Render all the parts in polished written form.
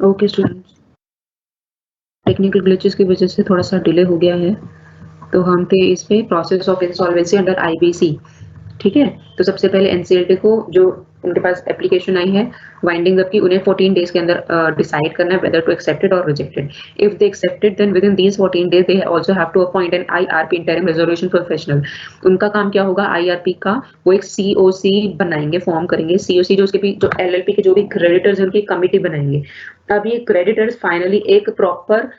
Okay students, technical glitches की वजह से थोड़ा सा डिले हो गया है। तो हम थे इस पे process of insolvency under IBC. ठीक है, तो सबसे पहले एनसीएलटी को जो उनके पास एप्लीकेशन आई है वाइंडिंग अप की, उन्हें 14 डेज के अंदर डिसाइड करना है वेदर टू एक्सेप्ट इट और rejected. If they accepted then within these 14 days they also have to appoint an IRP interim resolution professional. उनका काम क्या होगा, आईआरपी का वो एक सीओसी बनाएंगे, फॉर्म करेंगे सीओसी, जो उसके भी जो एलएलपी के जो भी क्रेडिटर्स हैं उनकी कमिटी बनाएंगे। अब ये क्रेडिटर्स फाइनली एक प्रॉपर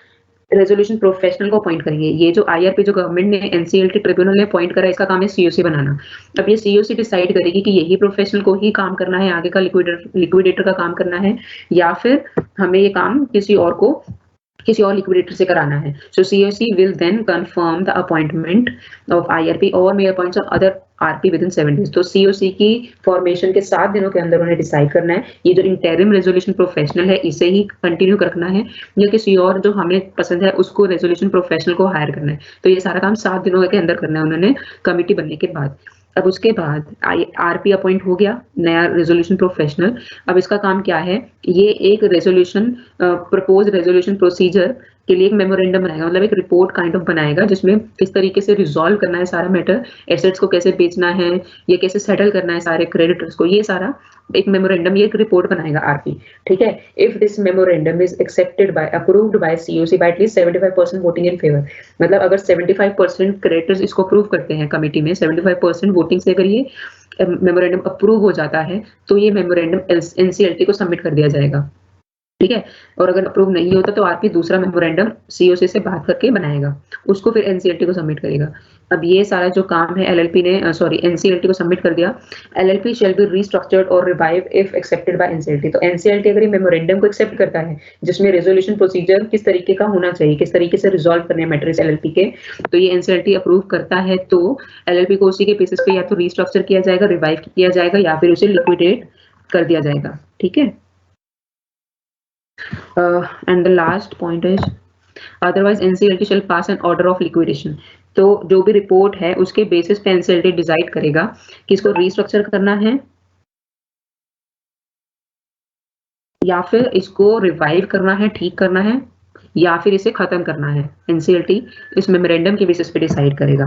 रेजोल्यूशन प्रोफेशनल को अपॉइंट करेंगे। ये जो आईआरपी जो गवर्नमेंट ने एनसीएलटी ट्रिब्यूनल ने अपॉइंट करा, इसका काम है सीओसी बनाना। अब ये सीओसी डिसाइड करेगी कि यही प्रोफेशनल को ही काम करना है, आगे का लिक्विडेटर का काम करना है, या फिर हमें ये काम किसी और लिक्विडेटर से कराना है। सो COC will then confirm the appointment of IRP और मे appoint some other RP with in 7 days. तो सीओसी की फॉर्मेशन के 7 दिनों के अंदर उन्हें डिसाइड करना है ये जो इंटरिम रेजोल्यूशन प्रोफेशनल है इसे ही कंटिन्यू रखना है, या किसी और जो हमें पसंद है उसको रेजोल्यूशन प्रोफेशनल को हायर करना है। तो ये सारा काम 7 दिनों के अंदर करना है उन्होंने, कमिटी बनने के बाद। अब उसके बाद आरपी अपॉइंट हो गया, नया रेजोल्यूशन प्रोफेशनल। अब इसका काम क्या है, ये एक रेजोल्यूशन प्रपोज रेजोल्यूशन प्रोसीजर के लिए एक मेमोरेंडम बनाएगा, मतलब एक रिपोर्ट काइंड ऑफ बनाएगा जिसमें किस तरीके से रिजॉल्व करना है सारा मैटर, एसेट्स को कैसे बेचना है, ये कैसे सेटल करना है सारे क्रेडिटर्स को, ये सारा एक मेमोरेंडम, ये एक रिपोर्ट बनाएगा आरपी। ठीक है, if this memorandum is accepted by approved by COC bye at least 75% voting in favour, मतलब अगर 75% क्रेडिटर्स इसको अप्रूव करते हैं कमिटी में, 75% वोटिंग से अगर ये मेमोरेंडम अप्रूव हो जाता है तो ये मेमोरेंडम एनसीएलटी को सबमिट कर दिया जाएगा। ठीक है, और अगर अप्रूव नहीं होता तो आरपी दूसरा मेमोरेंडम सीओसी से बात करके बनाएगा, उसको फिर एनसीएलटी को सबमिट करेगा। अब ये सारा जो काम है एलएलपी ने सॉरी एनसीएलटी को सबमिट कर दिया। एलएलपी शैल बी रीस्ट्रक्चर्ड और revive if accepted by NCLT. तो एनसीएलटी अगर ये मेमोरेंडम को एक्सेप्ट करता है जिसमें रेजोल्यूशन प्रोसीजर किस तरीके का होना चाहिए, किस तरीके से रिजॉल्व करने मैटर्स एलएलपी के, तो ये एनसीएलटी अप्रूव करता है तो एलएलपी को उसी के बेसिस पे या तो रीस्ट्रक्चर किया जाएगा, रिवाइव किया जाएगा, या फिर उसे लिक्विडेट कर दिया जाएगा। ठीक है, and the last point is otherwise NCLT shall pass an order of liquidation। तो जो भी रिपोर्ट है उसके बेसिस पे एनसीएलटी डिसाइड करेगा कि इसको रीस्ट्रक्चर करना है या फिर इसको रिवाइव करना है, ठीक करना है, या फिर इसे खत्म करना है। एनसीएलटी इस मेमोरेंडम के बेसिस पे डिसाइड करेगा।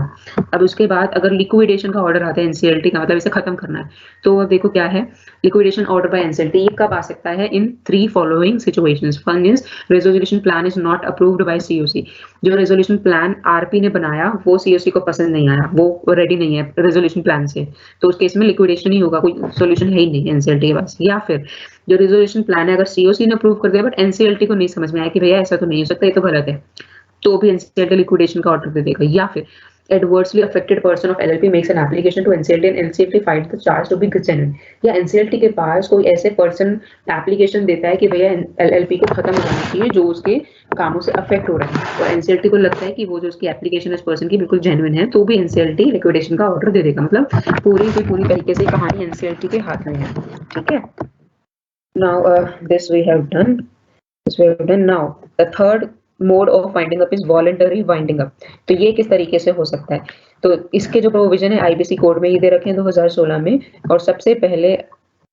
अब उसके बाद अगर लिक्विडेशन का ऑर्डर आता है एनसीएलटी का, मतलब इसे खत्म करना है, तो देखो क्या है लिक्विडेशन ऑर्डर बाय एनसीएलटी, ये कब आ सकता है, इन 3 following situations. One is resolution plan is not approved by COC. जो रेजोल्यूशन प्लान आरपी ने बनाया वो सीओसी को पसंद नहीं आया, वो रेडी नहीं है रेजोल्यूशन प्लान से, तो उस केस में लिक्विडेशन ही होगा, कोई सोल्यूशन है ही नहीं एनसीएलटी के पास। या फिर जो रेजोल्यूशन प्लान है अगर सीओसी ने अप्रूव कर दिया बट एनसीएलटी को नहीं समझ में आया कि भैया ऐसा तो नहीं हो सकता, ये तो गलत है, तो भी एनसीएलटी लिक्विडेशन का ऑर्डर दे देगा। या फिर adversely affected person of LLP makes an application to NCLT and NCLT finds the charge to be genuine, या NCLT के पास कोई ऐसे पर्सन एप्लीकेशन देता है कि भैया LLP को खत्म हो जाना चाहिए जो उसके कामों से अफेक्ट हो रहा है, और एनसीएलटी को लगता है कि वो जो उसकी एप्लीकेशन इस पर्सन की बिल्कुल जेन्युइन है, तो भी एनसीएलटी लिक्विडेशन का ऑर्डर दे देगा। मतलब पूरी तरीके से कहानी एनसीएलटी के हाथ में है। ठीक है, now this we have done now the third mode of winding up is voluntary winding up। तो ये किस तरीके से हो सकता है, तो इसके जो प्रोविजन है आईबीसी कोड में ये दे रखे हैं 2016 में। और सबसे पहले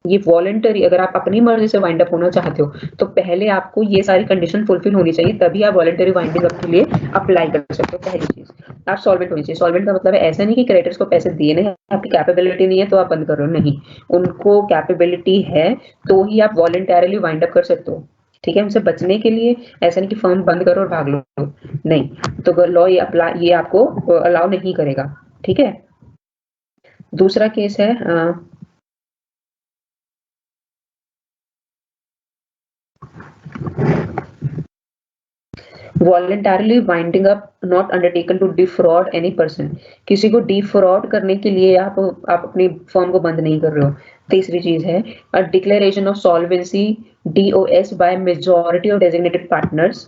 ये वॉलंटरी, अगर आप अपनी मर्जी से वाइंड अप होना चाहते हो तो पहले आपको ये सारी कंडीशन फुलफिल होनी चाहिए, तभी आप वॉलंटरी वाइंडिंग अप के लिए अप्लाई कर सकते हो। पहली चीज आप सॉल्वेंट होनी चाहिए। सॉल्वेंट का मतलब है ऐसा नहीं कि क्रेडिटर्स को पैसे दिए नहीं, आपकी कैपेबिलिटी नहीं है तो आप बंद कर रहे हो, नहीं, उनको कैपेबिलिटी है तो ही आप वॉलंटरली वाइंड अप कर सकते हो। ठीक है, उनसे बचने के लिए ऐसा नहीं कि फर्म बंद करो और भाग लो, नहीं, तो लॉ ये आपको अलाउ नहीं करेगा। ठीक है, दूसरा केस है voluntarily winding up not undertaken to defraud any person, किसी को डिफ्रॉड करने के लिए आप अपनी फर्म को बंद नहीं कर रहे हो। तीसरी चीज है a declaration of solvency DOS by majority of designated partners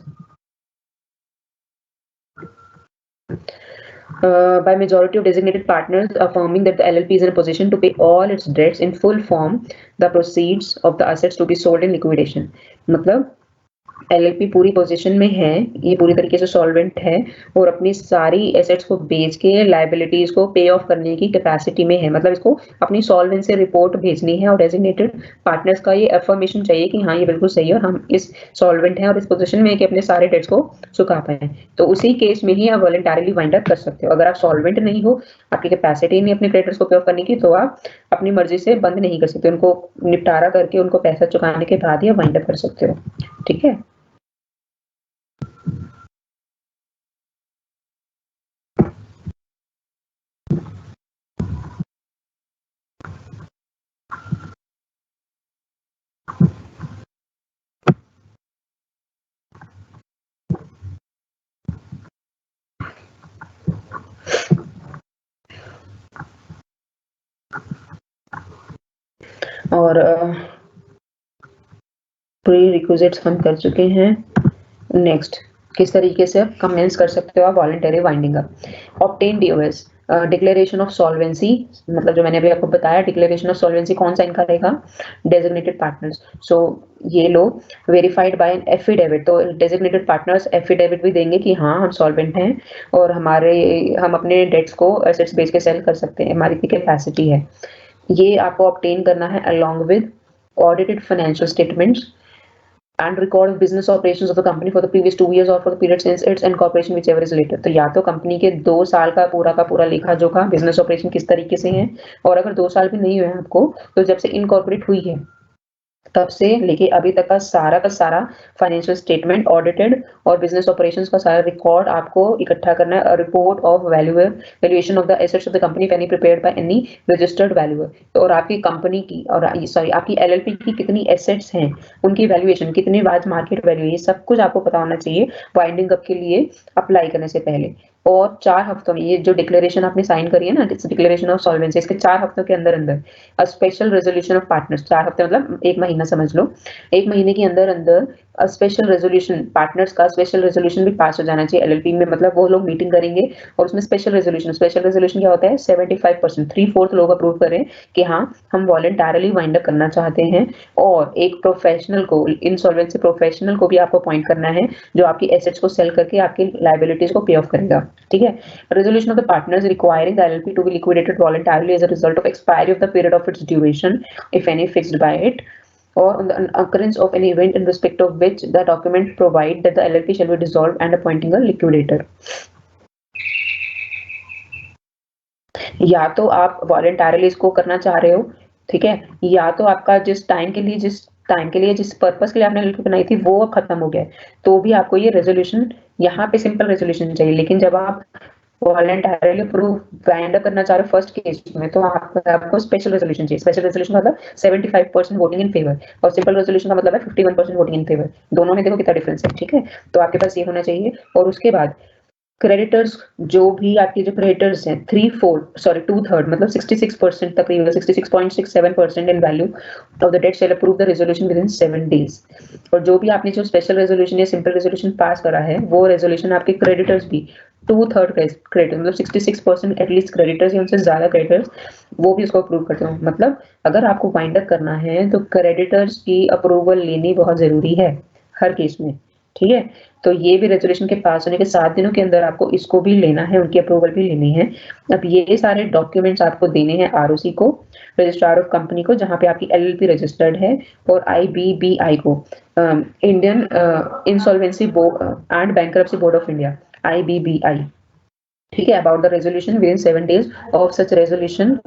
by majority of designated partners affirming that the LLP is in a position to pay all its debts in full form the proceeds of the assets to be sold in liquidation। मतलब LLP पूरी position में है, ये पूरी तरीके से solvent है और अपनी सारी एसेट्स को बेच के लायबिलिटीज को पे ऑफ करने की कैपेसिटी में है। मतलब इसको अपनी सॉल्वेंसी रिपोर्ट भेजनी है और डेजिग्नेटेड पार्टनर्स का ये अफर्मेशन चाहिए कि हाँ ये बिल्कुल सही है और हम इस सॉल्वेंट हैं और इस पोजीशन में है कि अपने सारे डेट्स को चुका पाए। तो उसी केस में ही आप वॉलंटरली वाइंड अप कर सकते हो। अगर आप सॉल्वेंट नहीं हो, आपकी कैपेसिटी नहीं अपने क्रेडिटर्स को पे ऑफ करने की, तो आप अपनी मर्जी से बंद नहीं कर सकते, उनको निपटारा करके उनको पैसा चुकाने के बाद ही आप वाइंड अप कर सकते हो। ठीक है। और प्री रिक्विजिट्स हम कर चुके हैं। नेक्स्ट, किस तरीके से आप कमेंस कर सकते हो आप voluntary winding up. Obtain DOS declaration of solvency, मतलब जो मैंने अभी आपको बताया डिक्लेरेशन ऑफ सॉल्वेंसी कौन साइन करेगा, डेजिग्नेटेड पार्टनर्स। सो ये लो वेरीफाइड बाय एन एफिडेविट, तो डेजिग्नेटेड पार्टनर्स एफिडेविट भी देंगे कि हाँ हम सॉल्वेंट हैं और हम अपने डेट्स को एसेट्स बेच के सेल कर सकते हैं, हमारी कैपेसिटी है। ये आपको ऑब्टेन करना है along with audited financial statements and record of business operations of the company for the previous 2 years or for the period since its incorporation whichever is later। तो या तो कंपनी के 2 साल का पूरा लेखा जोखा बिजनेस ऑपरेशन किस तरीके से है, और अगर 2 साल भी नहीं हुए आपको तो जब से इनकॉर्पोरेट हुई है तब से लेके अभी तक का सारा फाइनेंशियल स्टेटमेंट ऑडिटेड और बिजनेस ऑपरेशंस का सारा रिकॉर्ड आपको इकट्ठा करना है। Report of valuation of the assets of the company any prepared by any registered valuer. तो और आपकी कंपनी की और आपकी एलएलपी की कितनी एसेट्स हैं, उनकी वैल्यूएशन कितनी आज मार्केट वैल्यू, ये सब कुछ आपको पता होना चाहिए वाइंडिंग अप के लिए अप्लाई करने से पहले। और 4 हफ्तों में ये जो डिक्लेरेशन आपने साइन करी है ना, डिक्लेरेशन ऑफ सॉल्वेंसी, इसके 4 हफ्तों के अंदर अंदर a special resolution of partners, 4 हफ्ते मतलब 1 महीना समझ लो, 1 महीने के अंदर अंदर स्पेशल रेजोल्यूशन पार्टनर्स का स्पेशल रेजोल्यूशन भी पास हो जाना चाहिए एलएलपी में। मतलब वो लोग मीटिंग करेंगे और उसमें स्पेशल रेजोल्यूशन क्या होता है, 75% 3/4 लोग अप्रूव करें कि हाँ हम वॉलंटरली वाइंड अप करना चाहते हैं। और एक प्रोफेशनल को, इंसॉल्वेंसी प्रोफेशनल को भी आपको अपॉइंट करना है जो आपकी एसेट्स को सेल करके आपकी लायबिलिटीज को पे ऑफ करेगा। ठीक है। Resolution of the partners requiring the LLP to be liquidated voluntarily as a result of expiry of the period of its duration if any fixed by it, or on the occurrence of any event in respect of which the document provide that the LLP shall be dissolved and appointing a liquidator। या तो आप voluntarily इसको करना चाह रहे हो, ठीक है, या तो आपका जिस टाइम के लिए जिस पर्पस के लिए आपने एलएलपी बनाई थी वो अब खत्म हो गया है, तो भी आपको ये रेजोल्यूशन, यहाँ पे सिंपल रेजोल्यूशन चाहिए। लेकिन जब आप वॉलंटरली प्रूफ वाइंड अप करना चाह रहे हो फर्स्ट केस में, तो आपको स्पेशल रेजोल्यूशन चाहिए। स्पेशल रेजोल्यूशन का मतलब 75% वोटिंग इन फेवर और सिंपल रेजोल्यूशन का मतलब है 51% वोटिंग इन फेवर। दोनों में देखो कितना डिफरेंस है। ठीक है, तो आपके पास ये होना चाहिए। और उसके बाद क्रेडिटर्स, जो भी आपके जो क्रेडिटर्स हैं 2/3 मतलब 66% तकरीबन 66.67% in value of the debt shall approve the resolution within 7 days. और जो भी आपने जो स्पेशल रेजोल्यूशन या सिंपल रेजोल्यूशन पास करा है वो रेजोल्यूशन आपके क्रेडिटर्स भी 2/3 क्रेडिटर मतलब 66% एटलीस्ट क्रेडिटर्स या उनसे ज्यादा क्रेडिटर्स वो भी उसको अप्रूव करते हो। मतलब अगर आपको वाइंड अप करना है तो क्रेडिटर्स की अप्रूवल लेनी बहुत जरूरी है हर केस में। ठीक है, तो ये भी रेजोल्यूशन के पास होने के 7 दिनों के अंदर आपको इसको भी लेना है, उनकी अप्रूवल भी लेनी है। अब ये सारे डॉक्यूमेंट्स आपको देने हैं आरओसी को, रजिस्ट्रार ऑफ कंपनी को जहां पे आपकी एलएलपी रजिस्टर्ड है, और आईबीबीआई को, Indian insolvency and bankruptcy board of India, IBBI। ठीक है, about the resolution within 7 days of such resolution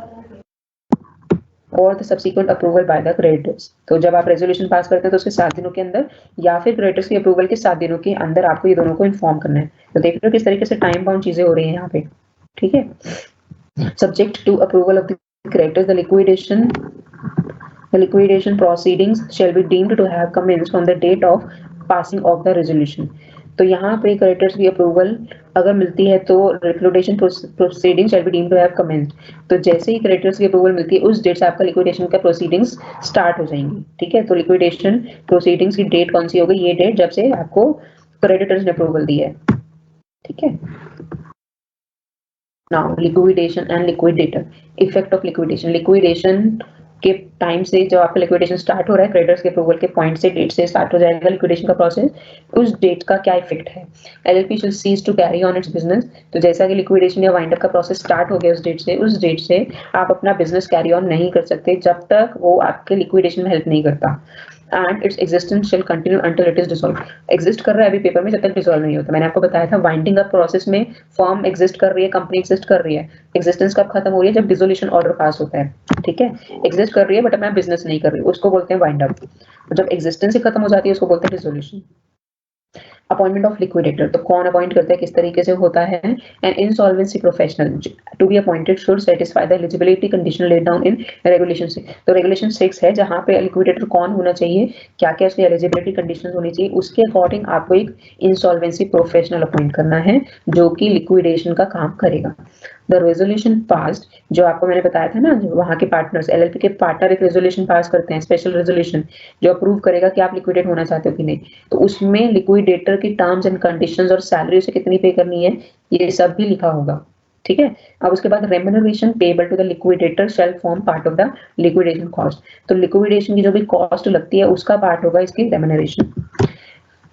और the subsequent approval by the creditors. तो जब आप रेजोल्यूशन पास करते हैं तो उसके 7 दिनों के अंदर या फिर क्रेडिटर्स की अप्रूवल के 7 दिनों के अंदर आपको ये दोनों को इन्फॉर्म करना है। तो देख रहे हो किस तरीके से टाइम बाउंड चीजें हो रही हैं यहाँ पे। ठीक है, subject to approval of the creditors the liquidation The liquidation proceedings shall be deemed to have commenced from the date of passing of the resolution. तो यहाँ पे creditors की अप्रूवल अगर मिलती है तो liquidation proceeding shall be deemed to have commenced. तो जैसे ही क्रेडिटर्स की अप्रूवल मिलती है उस डेट से आपका लिक्विडेशन का प्रोसीडिंग्स स्टार्ट हो जाएंगी। ठीक है, तो लिक्विडेशन प्रोसीडिंग्स की डेट कौन सी होगी? ये डेट जब से आपको क्रेडिटर्स ने अप्रूवल दी है। ठीक है, now liquidation and liquidator, effect of liquidation. Liquidation के टाइम से जब आपका लिक्विडेशन स्टार्ट हो रहा है, क्रेडिटर्स के अप्रूवल के पॉइंट से, डेट से स्टार्ट हो जाएगा लिक्विडेशन का प्रोसेस, उस डेट का क्या इफेक्ट है? LLP should cease to carry on its business. तो जैसा कि लिक्विडेशन या वाइंड अप का प्रोसेस स्टार्ट हो गया उस डेट से आप अपना बिजनेस कैरी ऑन नहीं कर सकते जब तक वो आपके लिक्विडेशन में हेल्प नहीं करता। And its existence shall continue until it is dissolve. Exist कर रहा है अभी पेपर में जब तक डिसॉल्व नहीं होता। मैंने आपको बताया था वाइंडिंग अप प्रोसेस में फर्म एग्जिस्ट कर रही है, कंपनी एग्जिस्ट कर रही है, एग्जिस्टेंस कब खत्म हो रही है? जब डिसोल्यूशन ऑर्डर पास होता है। ठीक है, एग्जिस्ट कर रही है बट मैं बिजनेस नहीं कर रही, उसको बोलते हैं वाइंड अप। जब एग्जिस्टेंस ही खत्म हो जाती है उसको बोलते हैं डिसोल्यूशन। अपॉइंटमेंट ऑफ लिक्विडेटर, तो कौन अपॉइंट करता है, किस तरीके से होता है? An insolvency professional to be appointed should satisfy the eligibility condition laid down in regulation 6। तो रेगुलेशन 6 है जहां पे लिक्विडेटर कौन होना चाहिए, क्या क्या उसकी एलिजिबिलिटी कंडीशन होनी चाहिए, उसके अकॉर्डिंग आपको एक इंसॉल्वेंसी प्रोफेशनल अपॉइंट करना है जो कि लिक्विडेशन का काम करेगा। द रेजोल्यूशन पास्ड, जो आपको मैंने बताया था ना, जो वहां के पार्टनर्स, एलएलपी के पार्टनर एक रेजोल्यूशन पास करते हैं, स्पेशल रेजोल्यूशन, जो अप्रूव करेगा कि आप लिक्विडेट होना चाहते हो कि नहीं। तो उसमें लिक्विडेटर की टर्म्स एंड कंडीशंस और सैलरी उसे कितनी पे करनी है, ये सब भी लिखा होगा। ठीक है, अब उसके बाद remuneration payable to the liquidator shall form part of the liquidation cost. तो लिक्विडेशन की जो भी कॉस्ट लगती है उसका पार्ट होगा इसकी remuneration.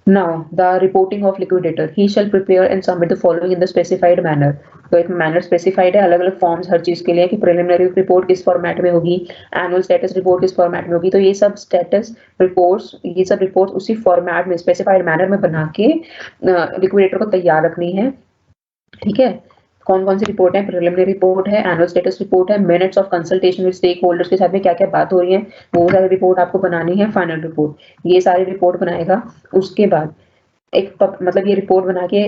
Now, the reporting of liquidator. He shall prepare and submit the following in the specified manner. तो एक मैनर स्पेसिफाइड है, अलग अलग फॉर्म्स हर चीज के लिए कि प्रिलिमिनरी रिपोर्ट किस फॉर्मेट में होगी, एनुअल स्टेटस रिपोर्ट किस फॉर्मेट में होगी। तो ये सब स्टेटस रिपोर्ट्स, ये सब रिपोर्ट्स उसी फॉर्मेट में स्पेसिफाइड मैनर में बना के लिक्विडेटर को तैयार रखनी है। ठीक है, कौन कौन सी रिपोर्ट है? प्रिलिमिनरी रिपोर्ट है, एनुअल स्टेटस रिपोर्ट है, minutes of consultation with stake holders के साथ में क्या क्या बात हो रही है वो सारी रिपोर्ट आपको बनानी है, फाइनल रिपोर्ट, ये सारी रिपोर्ट बनाएगा। उसके बाद एक मतलब ये रिपोर्ट बना के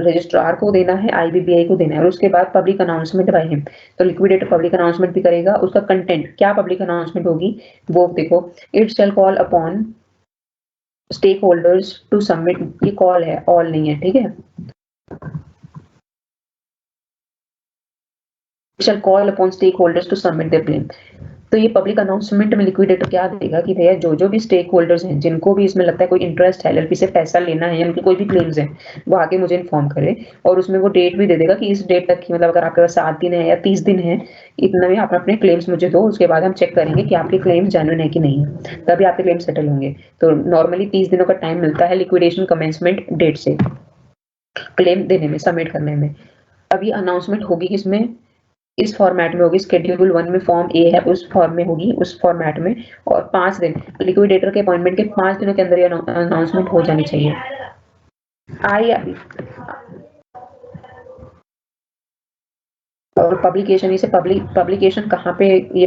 रजिस्ट्रार को देना है, आईबीबीआई को देना है, और उसके बाद पब्लिक अनाउंसमेंट बाय हिम। तो लिक्विडेटर पब्लिक अनाउंसमेंट भी करेगा। उसका कंटेंट क्या पब्लिक अनाउंसमेंट होगी वो देखो, it shall call upon stake holders to submit, ये कॉल है, ऑल नहीं है। ठीक है, shall call upon stakeholders to submit their claim। तो ये पब्लिक अनाउंसमेंट में लिक्विडेटर क्या देगा कि भैया जो जो भी स्टेक होल्डर्स हैं, जिनको भी इसमें लगता है कोई इंटरेस्ट है, एलएलपी से पैसा लेना है या उनके कोई भी क्लेम्स हैं, वो आके मुझे इन्फॉर्म करे। और उसमें वो डेट भी दे देगा कि इस डेट तक की, मतलब अगर आपके पास 7 दिन है या 30 दिन है, इतना में आप अपने क्लेम्स मुझे दो, उसके बाद हम चेक करेंगे कि आपके क्लेम्स जेन्युइन है कि नहीं है, तभी आपके क्लेम सेटल होंगे। तो नॉर्मली 30 दिनों का टाइम मिलता है लिक्विडेशन कमेंसमेंट डेट से क्लेम देने में, सबमिट करने में। अभी अनाउंसमेंट होगी किसमें? इस फॉर्मेट में होगी, शेड्यूल 1 में फॉर्म ए है उस फॉर्म में होगी, उस फॉर्मेट में। और 5 दिन, लिक्विडेटर के अपॉइंटमेंट के 5 दिनों के अंदर ये अनाउंसमेंट हो जानी चाहिए। आई अभी, और पब्लिकेशन, इसे पब्लिकेशन कहाँ पे, ये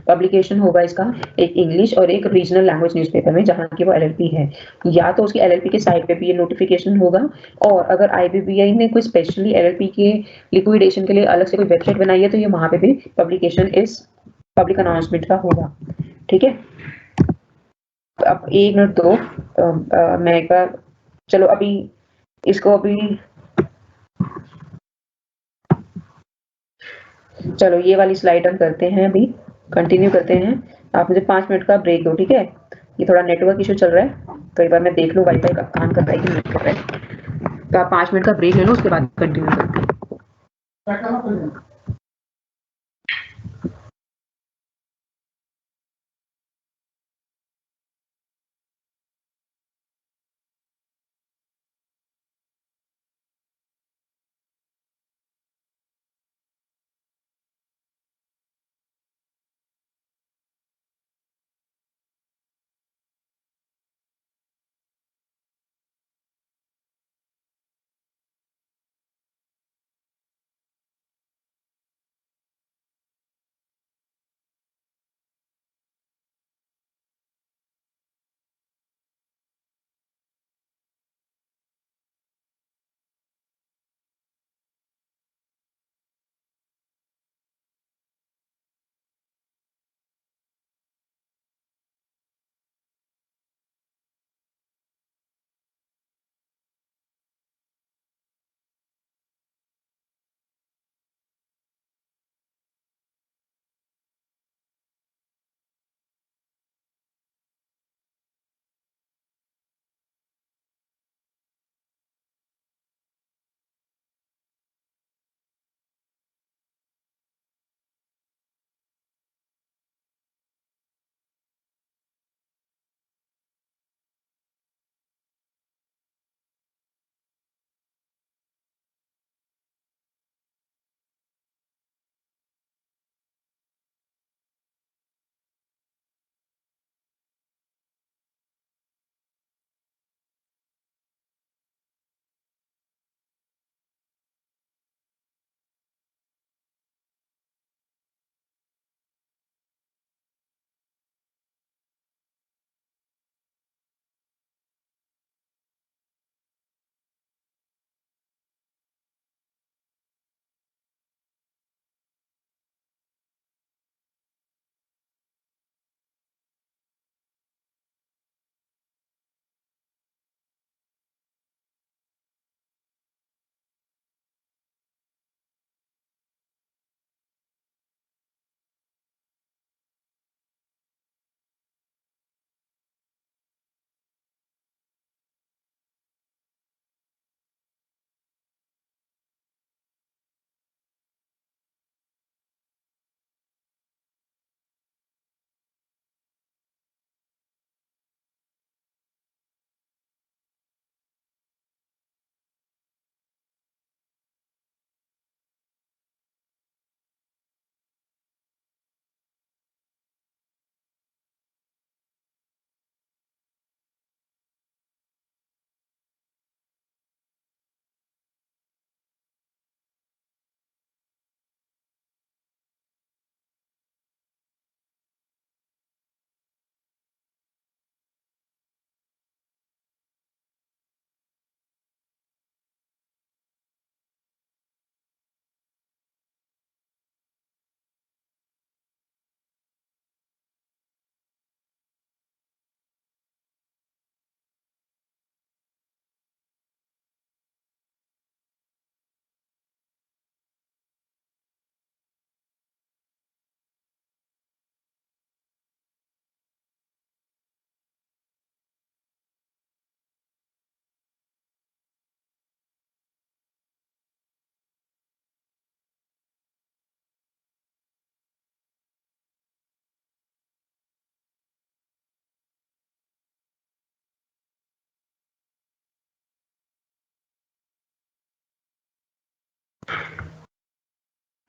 पब्लिकेशन होगा इसका, एक इंग्लिश और एक रीजनल लैंग्वेज न्यूज़पेपर में जहाँ की वो एलएलपी है, या तो उसकी एलएलपी के साइट पे भी ये नोटिफिकेशन होगा। और अगर आईबीबीआई ने कोई स्पेशली एलएलपी के लिक्विडेशन के लिए अलग से कोई वेबसाइट बनाई है तो ये वहां पे भी पब्लिकेशन इस पब्लिक अनाउंसमेंट का होगा। ठीक है, अब 1 मिनट दो, मैं एक बार, चलो अभी इसको अभी, चलो ये वाली स्लाइड हम करते हैं, अभी कंटिन्यू करते हैं। आप मुझे 5 मिनट का ब्रेक दो, ठीक है? ये थोड़ा नेटवर्क इशू चल रहा है तो एक बार मैं देख लूँ वाईफाई का काम कर रहा है कि नहीं कर रहा है। तो आप 5 मिनट का ब्रेक ले लो, उसके बाद कंटिन्यू करते हैं।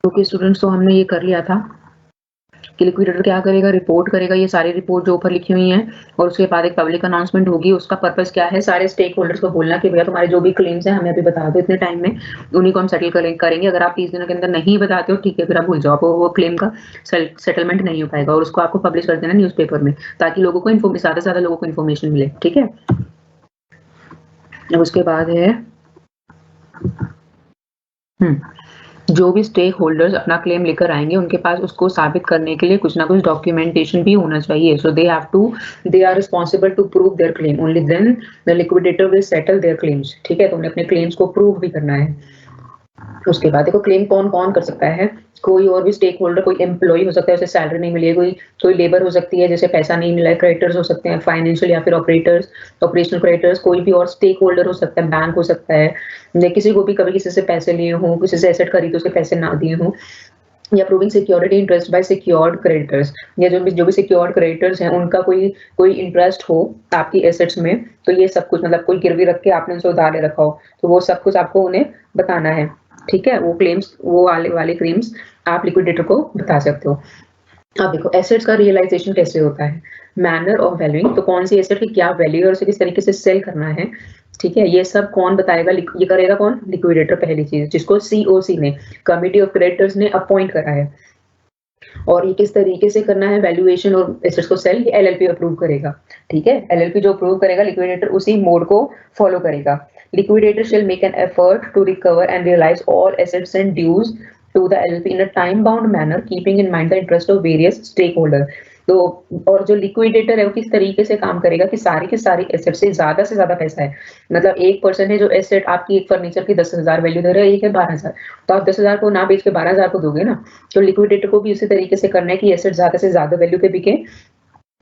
ओके स्टूडेंट्स, तो हमने ये कर लिया था कि लिक्विडेटर क्या करेगा, रिपोर्ट करेगा ये सारी रिपोर्ट जो ऊपर लिखी हुई हैं, और उसके बाद एक पब्लिक अनाउंसमेंट होगी। उसका पर्पस क्या है, सारे स्टेक होल्डर्स को बोलना कि भैया तुम्हारे जो भी क्लेम्स हैं हमें अभी बता दो इतने टाइम में, उन्हीं को हम सेटल करेंगे। अगर आप 30 दिनों के अंदर नहीं बताते हो, ठीक है, फिर आप भूल जाओ, वो क्लेम का सेटलमेंट नहीं हो पाएगा, और उसको आपको पब्लिश कर देना न्यूज़पेपर में, ताकि लोगों को ज़्यादा से ज़्यादा लोगों को इन्फॉर्मेशन मिले। ठीक है, उसके बाद है जो भी स्टेक होल्डर्स अपना क्लेम लेकर आएंगे, उनके पास उसको साबित करने के लिए कुछ ना कुछ डॉक्यूमेंटेशन भी होना चाहिए। So they are responsible to prove their claim, only then the liquidator will settle their claims. ठीक है, तो उन्हें अपने क्लेम्स को प्रूव भी करना है। उसके बाद देखो क्लेम कौन कौन कर सकता है, कोई और भी स्टेक होल्डर, कोई एम्प्लॉय हो सकता है, उसे सैलरी नहीं मिली है, कोई लेबर हो सकती है जैसे पैसा नहीं मिला है, क्रेडिटर्स हो सकते हैं, फाइनेंशियल या फिर ऑपरेशनल क्रेडिटर्स, कोई भी और स्टेक होल्डर हो सकता है, बैंक हो सकता है, या किसी को भी कभी किसी से पैसे लिए हों, किसी से एसेट खरीदे उसके पैसे ना दिए हों, या proving security interest by secured creditors, या जो भी सिक्योर्ड क्रेडिटर्स हैं उनका कोई इंटरेस्ट हो आपकी एसेट्स में, तो ये सब कुछ मतलब कोई गिरवी रख के आपने उनसे उधार ले रखा हो, तो वो सब कुछ आपको उन्हें बताना है। ठीक है, वो वाले क्लेम्स आप लिक्विडेटर को बता सकते हो। अब देखो एसेट्स का रियलाइजेशन कैसे होता है, मैनर ऑफ वैल्यूइंग, तो कौन सी एसेट की क्या वैल्यू है और उसे किस तरीके से सेल करना है। ठीक है, ये सब कौन बताएगा, ये करेगा कौन, लिक्विडेटर, पहली चीज, जिसको सीओसी ने, कमिटी ऑफ क्रेडिटर्स ने अपॉइंट करा है। और ये किस तरीके से करना है, वैल्यूएशन और एसेट्स को सेल, ये एलएलपी अप्रूव करेगा। ठीक है, एलएलपी जो अप्रूव करेगा, लिक्विडेटर उसी मोड को फॉलो करेगा। Liquidator shall make an effort to recover and realise all assets and dues to the LLP in a time-bound manner, keeping in mind the interest of various stakeholder. तो और जो liquidator है वो किस तरीके से काम करेगा कि सारी की सारी एसेट से ज्यादा पैसा है, मतलब एक पर्सन है जो एसेट आपकी एक फर्नीचर की 10,000 वैल्यू दे रहा है, एक है 12,000, तो आप 10,000 को ना बेच के 12,000 को दोगे ना, तो लिक्विडेटर को भी उसी तरीके से करना है कि एसेट ज्यादा से ज्यादा वैल्यू पे बिके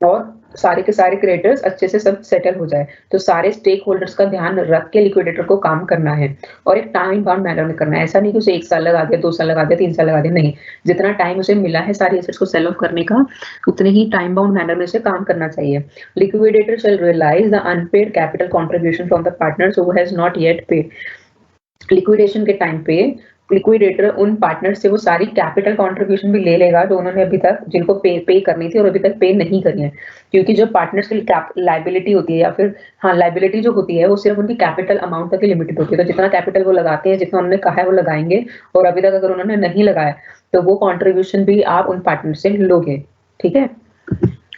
और सारे के सारे क्रेडिटर्स अच्छे से सब सेटल हो जाए। तो सारे स्टेक होल्डर्स का ध्यान रख के लिक्विडेटर को काम करना है, और एक टाइम बाउंड मैनर में करना है। ऐसा नहीं कि उसे 1 साल लगा दिया, 2 साल लगा दिया, 3 साल लगा दिया, नहीं, जितना टाइम उसे मिला है सारी एसेट्स को सेल ऑफ करने का, उतने ही टाइम बाउंड मैनर में से काम करना चाहिए। Liquidator shall realise the unpaid capital contribution from the partners who has not yet paid. Liquidation के टाइम पे लिक्विडेटर उन पार्टनर से वो सारी कैपिटल कंट्रीब्यूशन भी ले लेगा जो उन्होंने अभी तक, जिनको पे करनी थी और अभी तक पे नहीं करी है, क्योंकि जो पार्टनर्स की लाइबिलिटी होती है, या फिर लाइबिलिटी जो होती है वो सिर्फ उनकी कैपिटल अमाउंट तक ही लिमिटेड होती है। तो जितना कैपिटल वो लगाते हैं, जितना उन्होंने कहा है वो लगाएंगे, और अभी तक अगर उन्होंने नहीं लगाया तो वो कॉन्ट्रीब्यूशन भी आप उन पार्टनर से लोगे। ठीक है,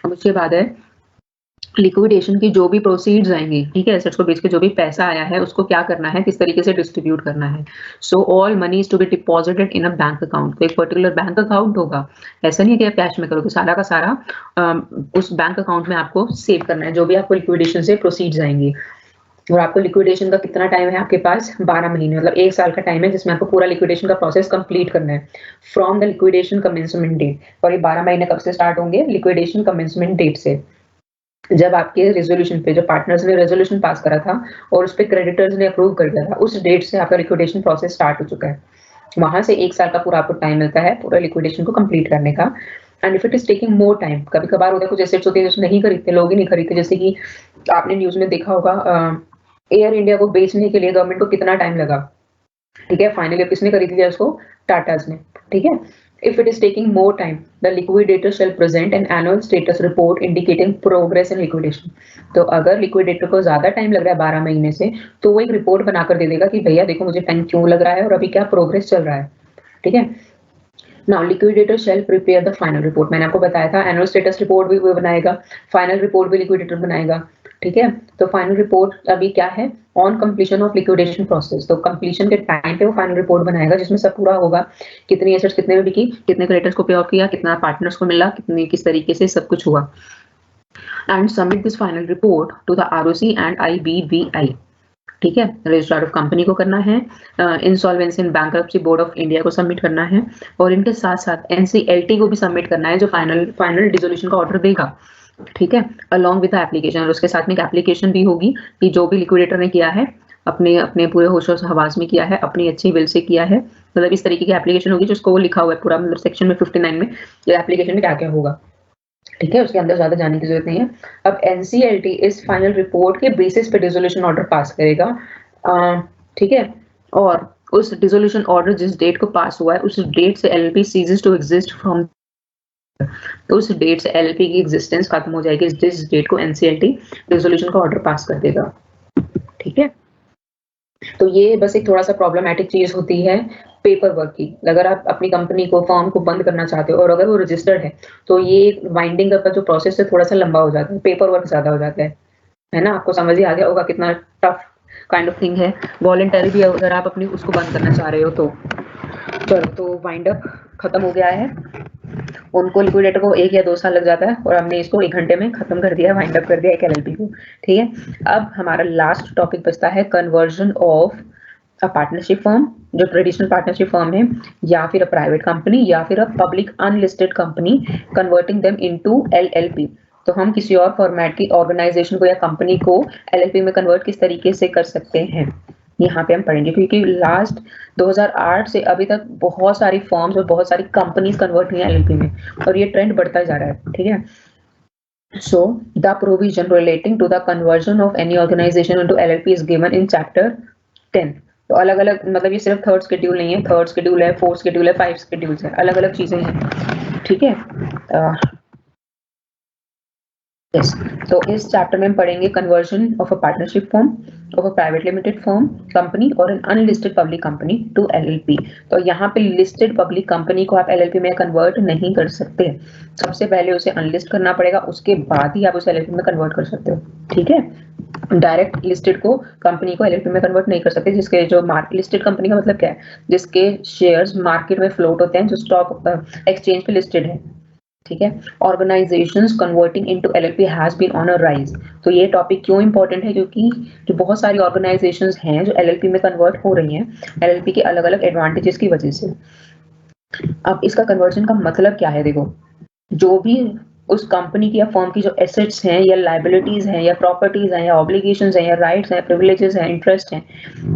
अब उसके बाद है लिक्विडेशन की जो भी प्रोसीड्स आएंगी, ठीक है, एसेट्स को बेच के जो भी पैसा आया है उसको क्या करना है, किस तरीके से डिस्ट्रीब्यूट करना है। So all money is to be deposited in a bank account, तो एक पर्टिकुलर बैंक अकाउंट होगा, ऐसा नहीं है कि आप कैश में करोगे, सारा का सारा उस बैंक अकाउंट में आपको सेव करना है जो भी आपको लिक्विडेशन से प्रोसीड्स आएंगी। और आपको लिक्विडेशन का कितना टाइम है आपके पास, 12 महीने, मतलब 1 साल का टाइम है जिसमें आपको पूरा लिक्विडेशन का प्रोसेस कंप्लीट करना है from the liquidation commencement date. और ये 12 महीने कब से स्टार्ट होंगे, लिक्विडेशन कमेंसमेंट डेट से, जब आपके रेजोल्यूशन पे, जो पार्टनर्स ने रेजोल्यूशन पास करा था और उस पे क्रेडिटर्स ने अप्रूव कर दिया था, उस डेट से आपका लिक्विडेशन प्रोसेस स्टार्ट हो चुका है। वहां से 1 साल का पूरा आपको टाइम मिलता है पूरा लिक्विडेशन को कंप्लीट करने का। And if it is taking more time, कभी कभार होता है कुछ एसेट्स होते हैं जो नहीं खरीदते, लोग ही नहीं खरीदते, जैसे कि आपने न्यूज में देखा होगा एयर इंडिया को बेचने के लिए गवर्नमेंट को कितना टाइम लगा। ठीक है, फाइनली किसने खरीद लिया उसको, टाटास ने। ठीक है, if it is taking more time, the liquidator shall present an annual status report indicating progress in liquidation. तो अगर लिक्विडेटर को ज्यादा टाइम लग रहा है 12 महीने से, तो वो एक रिपोर्ट बनाकर दे देगा कि भैया देखो मुझे टाइम क्यों लग रहा है और अभी क्या प्रोग्रेस चल रहा है। ठीक है, now liquidator shall prepare the final report, मैंने आपको बताया था एनुअल स्टेटस रिपोर्ट भी वो बनाएगा, फाइनल रिपोर्ट भी लिक्विडेटर बनाएगा। ठीक है, तो फाइनल रिपोर्ट अभी क्या है, on completion of liquidation process, तो कंप्लीशन के टाइम पे वो फाइनल रिपोर्ट बनाएगा जिसमें सब पूरा होगा, कितनी एसेट्स कितने में बिकी, कितने क्रेडिटर्स को पे ऑफ किया, कितना पार्टनर्स को मिला, कितनी किस तरीके से सब कुछ हुआ। And submit this final report to the ROC and IBBI. ठीक है, रजिस्ट्रार ऑफ कंपनी को करना है, insolvency and bankruptcy board of India को सबमिट करना है, और इनके साथ साथ एनसीएलटी को भी सबमिट करना है जो फाइनल डिसोल्यूशन का ऑर्डर देगा। ठीक है, अलॉन्ग विद द एप्लीकेशन, और उसके साथ में एक एप्लीकेशन भी होगी कि जो भी लिक्विडेटर ने किया है अपने अपने पूरे होश और हवास में किया है, अपनी अच्छी विल से किया है, मतलब इस तरीके की एप्लीकेशन होगी जिसको वो लिखा हुआ है पूरा, मतलब सेक्शन में 59 में ये एप्लीकेशन में क्या क्या होगा। ठीक है, उसके अंदर ज्यादा जाने की जरूरत नहीं है। अब एनसीएलटी इस फाइनल रिपोर्ट के बेसिस पे डिसोल्यूशन ऑर्डर पास करेगा। ठीक है, और उस डिसोल्यूशन ऑर्डर जिस डेट को पास हुआ है उस डेट से LLP ceases to exist from, तो उस डेट से एलएलपी की एग्जिस्टेंस खत्म हो जाएगी जिस डेट को एनसीएलटी डिसोल्यूशन का ऑर्डर पास कर देगा। ठीक है, तो ये बस एक थोड़ा सा प्रॉब्लमैटिक चीज होती है पेपर वर्क की। अगर आप अपनी कंपनी को फॉर्म को बंद करना चाहते हो और अगर वो रजिस्टर्ड है तो ये वाइंडिंग अप का जो प्रोसेस है थोड़ा सा लंबा हो जाता है, पेपर वर्क ज्यादा हो जाता है ना। आपको समझ ही आ गया होगा कितना टफ काइंड ऑफ थिंग है। वॉलंटरी भी अगर आप अपनी उसको बंद करना चाह रहे हो तो चलो, तो वाइंड अप खत्म हो गया है। उनको लिक्विडेटर को 1 या 2 साल लग जाता है और हमने इसको 1 घंटे में खत्म कर दिया, वाइंड अप कर दिया एक एलएलपी को। ठीक है, अब हमारा लास्ट टॉपिक बचता है conversion of a partnership firm, जो ट्रेडिशनल पार्टनरशिप फर्म है, या फिर अ प्राइवेट कंपनी या फिर a public unlisted company, converting them into LLP. तो हम किसी और फॉर्मेट की ऑर्गेनाइजेशन को या कंपनी को एलएलपी में कन्वर्ट किस तरीके से कर सकते हैं, यहाँ पे हम पढ़ेंगे। क्योंकि लास्ट 2008 से अभी तक बहुत सारी फर्म्स और बहुत सारी कंपनीज कन्वर्ट हुई हैं एलएलपी में और ये ट्रेंड बढ़ता जा रहा है। ठीक है, so the provision relating to the conversion of any organization into LLP is given in chapter 10। तो अलग अलग, मतलब ये सिर्फ थर्ड शेड्यूल नहीं है, थर्ड शेड्यूल है, फोर्थ शेड्यूल है, 5 शेड्यूल्स है, अलग अलग चीजें हैं। ठीक है, यस, तो इस चैप्टर में हम पढ़ेंगे conversion of a partnership firm, of a private limited firm company और an unlisted public company to LLP. तो यहाँ पे लिस्टेड पब्लिक कंपनी को आप एलएलपी में कन्वर्ट नहीं कर सकते, सबसे पहले उसे अनलिस्ट करना पड़ेगा, उसके बाद ही आप उसे एलएलपी में कन्वर्ट कर सकते हो। ठीक है, डायरेक्ट लिस्टेड को कंपनी को एलएलपी में कन्वर्ट नहीं कर सकते, जिसके जो मार्केट लिस्टेड कंपनी का मतलब क्या है, जिसके शेयर्स मार्केट में फ्लोट होते हैं, जो स्टॉक एक्सचेंज पे लिस्टेड है। ठीक है, organisations converting into LLP has been on a rise. तो ये टॉपिक क्यों इंपॉर्टेंट है, क्योंकि जो बहुत सारी ऑर्गेनाइजेशंस हैं जो एलएलपी में कन्वर्ट हो रही हैं एलएलपी के अलग अलग एडवांटेजेस की वजह से। अब इसका कन्वर्जन का मतलब क्या है, देखो, जो भी उस कंपनी की या फर्म की जो एसेट्स हैं या लाइबिलिटीज हैं या प्रॉपर्टीज हैं या ऑब्लिगेशंस हैं या राइट्स हैं, प्रिविलेजेस हैं, इंटरेस्ट हैं,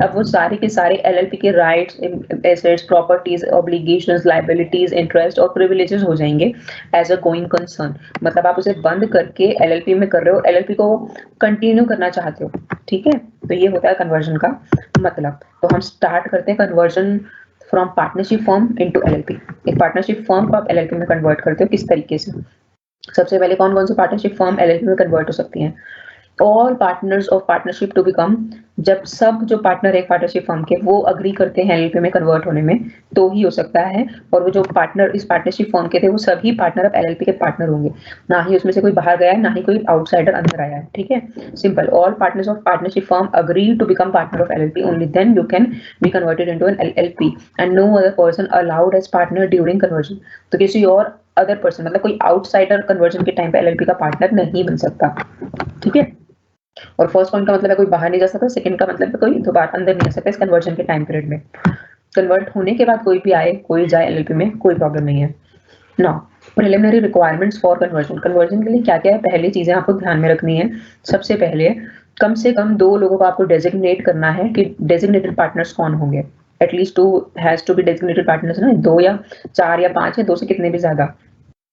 अब वो सारे के सारे एलएलपी के rights, assets, properties, obligations, liabilities, interest और प्रिविलेजेस हो जाएंगे एज अ गोइंग कंसर्न। मतलब आप उसे बंद करके एलएलपी में कर रहे हो, एलएलपी को कंटिन्यू करना चाहते हो। ठीक है, तो ये होता है कन्वर्जन का मतलब। तो हम स्टार्ट करते हैं conversion from partnership firm into LLP. एक पार्टनरशिप फर्म को आप एलएलपी में कन्वर्ट करते हो किस तरीके से। सबसे पहले कौन कौन सी पार्टनरशिप फर्म एलएलपी में कन्वर्ट हो सकती हैं, all partners of partnership to become, जब सब जो पार्टनर है पार्टनरशिप फर्म के वो अग्री करते हैं एलएलपी में कन्वर्ट होने में तो ही हो सकता है। और वो जो पार्टनर इस पार्टनरशिप फर्म के थे वो सभी पार्टनर अब एलएलपी के पार्टनर होंगे, ना ही उसमें से कोई बाहर गया है, ना ही कोई आउटसाइडर अंदर आया है। ठीक है, simple, all partners of partnership firm agree to become partner of LLP, only then you can be converted into an LLP and no other person allowed as partner during conversion. तो किसी और other person, मतलब कोई outsider conversion के time पे LLP का partner नहीं बन सकता। ठीक है, और फर्स्ट पॉइंट का मतलब है कोई बाहर नहीं जा सकता, सेकंड का मतलब है कोई दोबारा अंदर नहीं आ सकता इस कन्वर्जन के टाइम पीरियड में। कन्वर्ट होने के बाद कोई भी आए कोई जाए एलएलपी में, कोई प्रॉब्लम नहीं है। Now preliminary requirements for conversion. Conversion के लिए क्या क्या है, पहली चीजें आपको ध्यान में रखनी है। सबसे पहले कम से कम 2 लोगों को आपको डेजिग्नेट करना है कि डेजिग्नेटेड पार्टनर्स कौन होंगे। At least 2 has to be designated partners ना, 2 या 4 या 5 या 2 से कितने भी ज्यादा,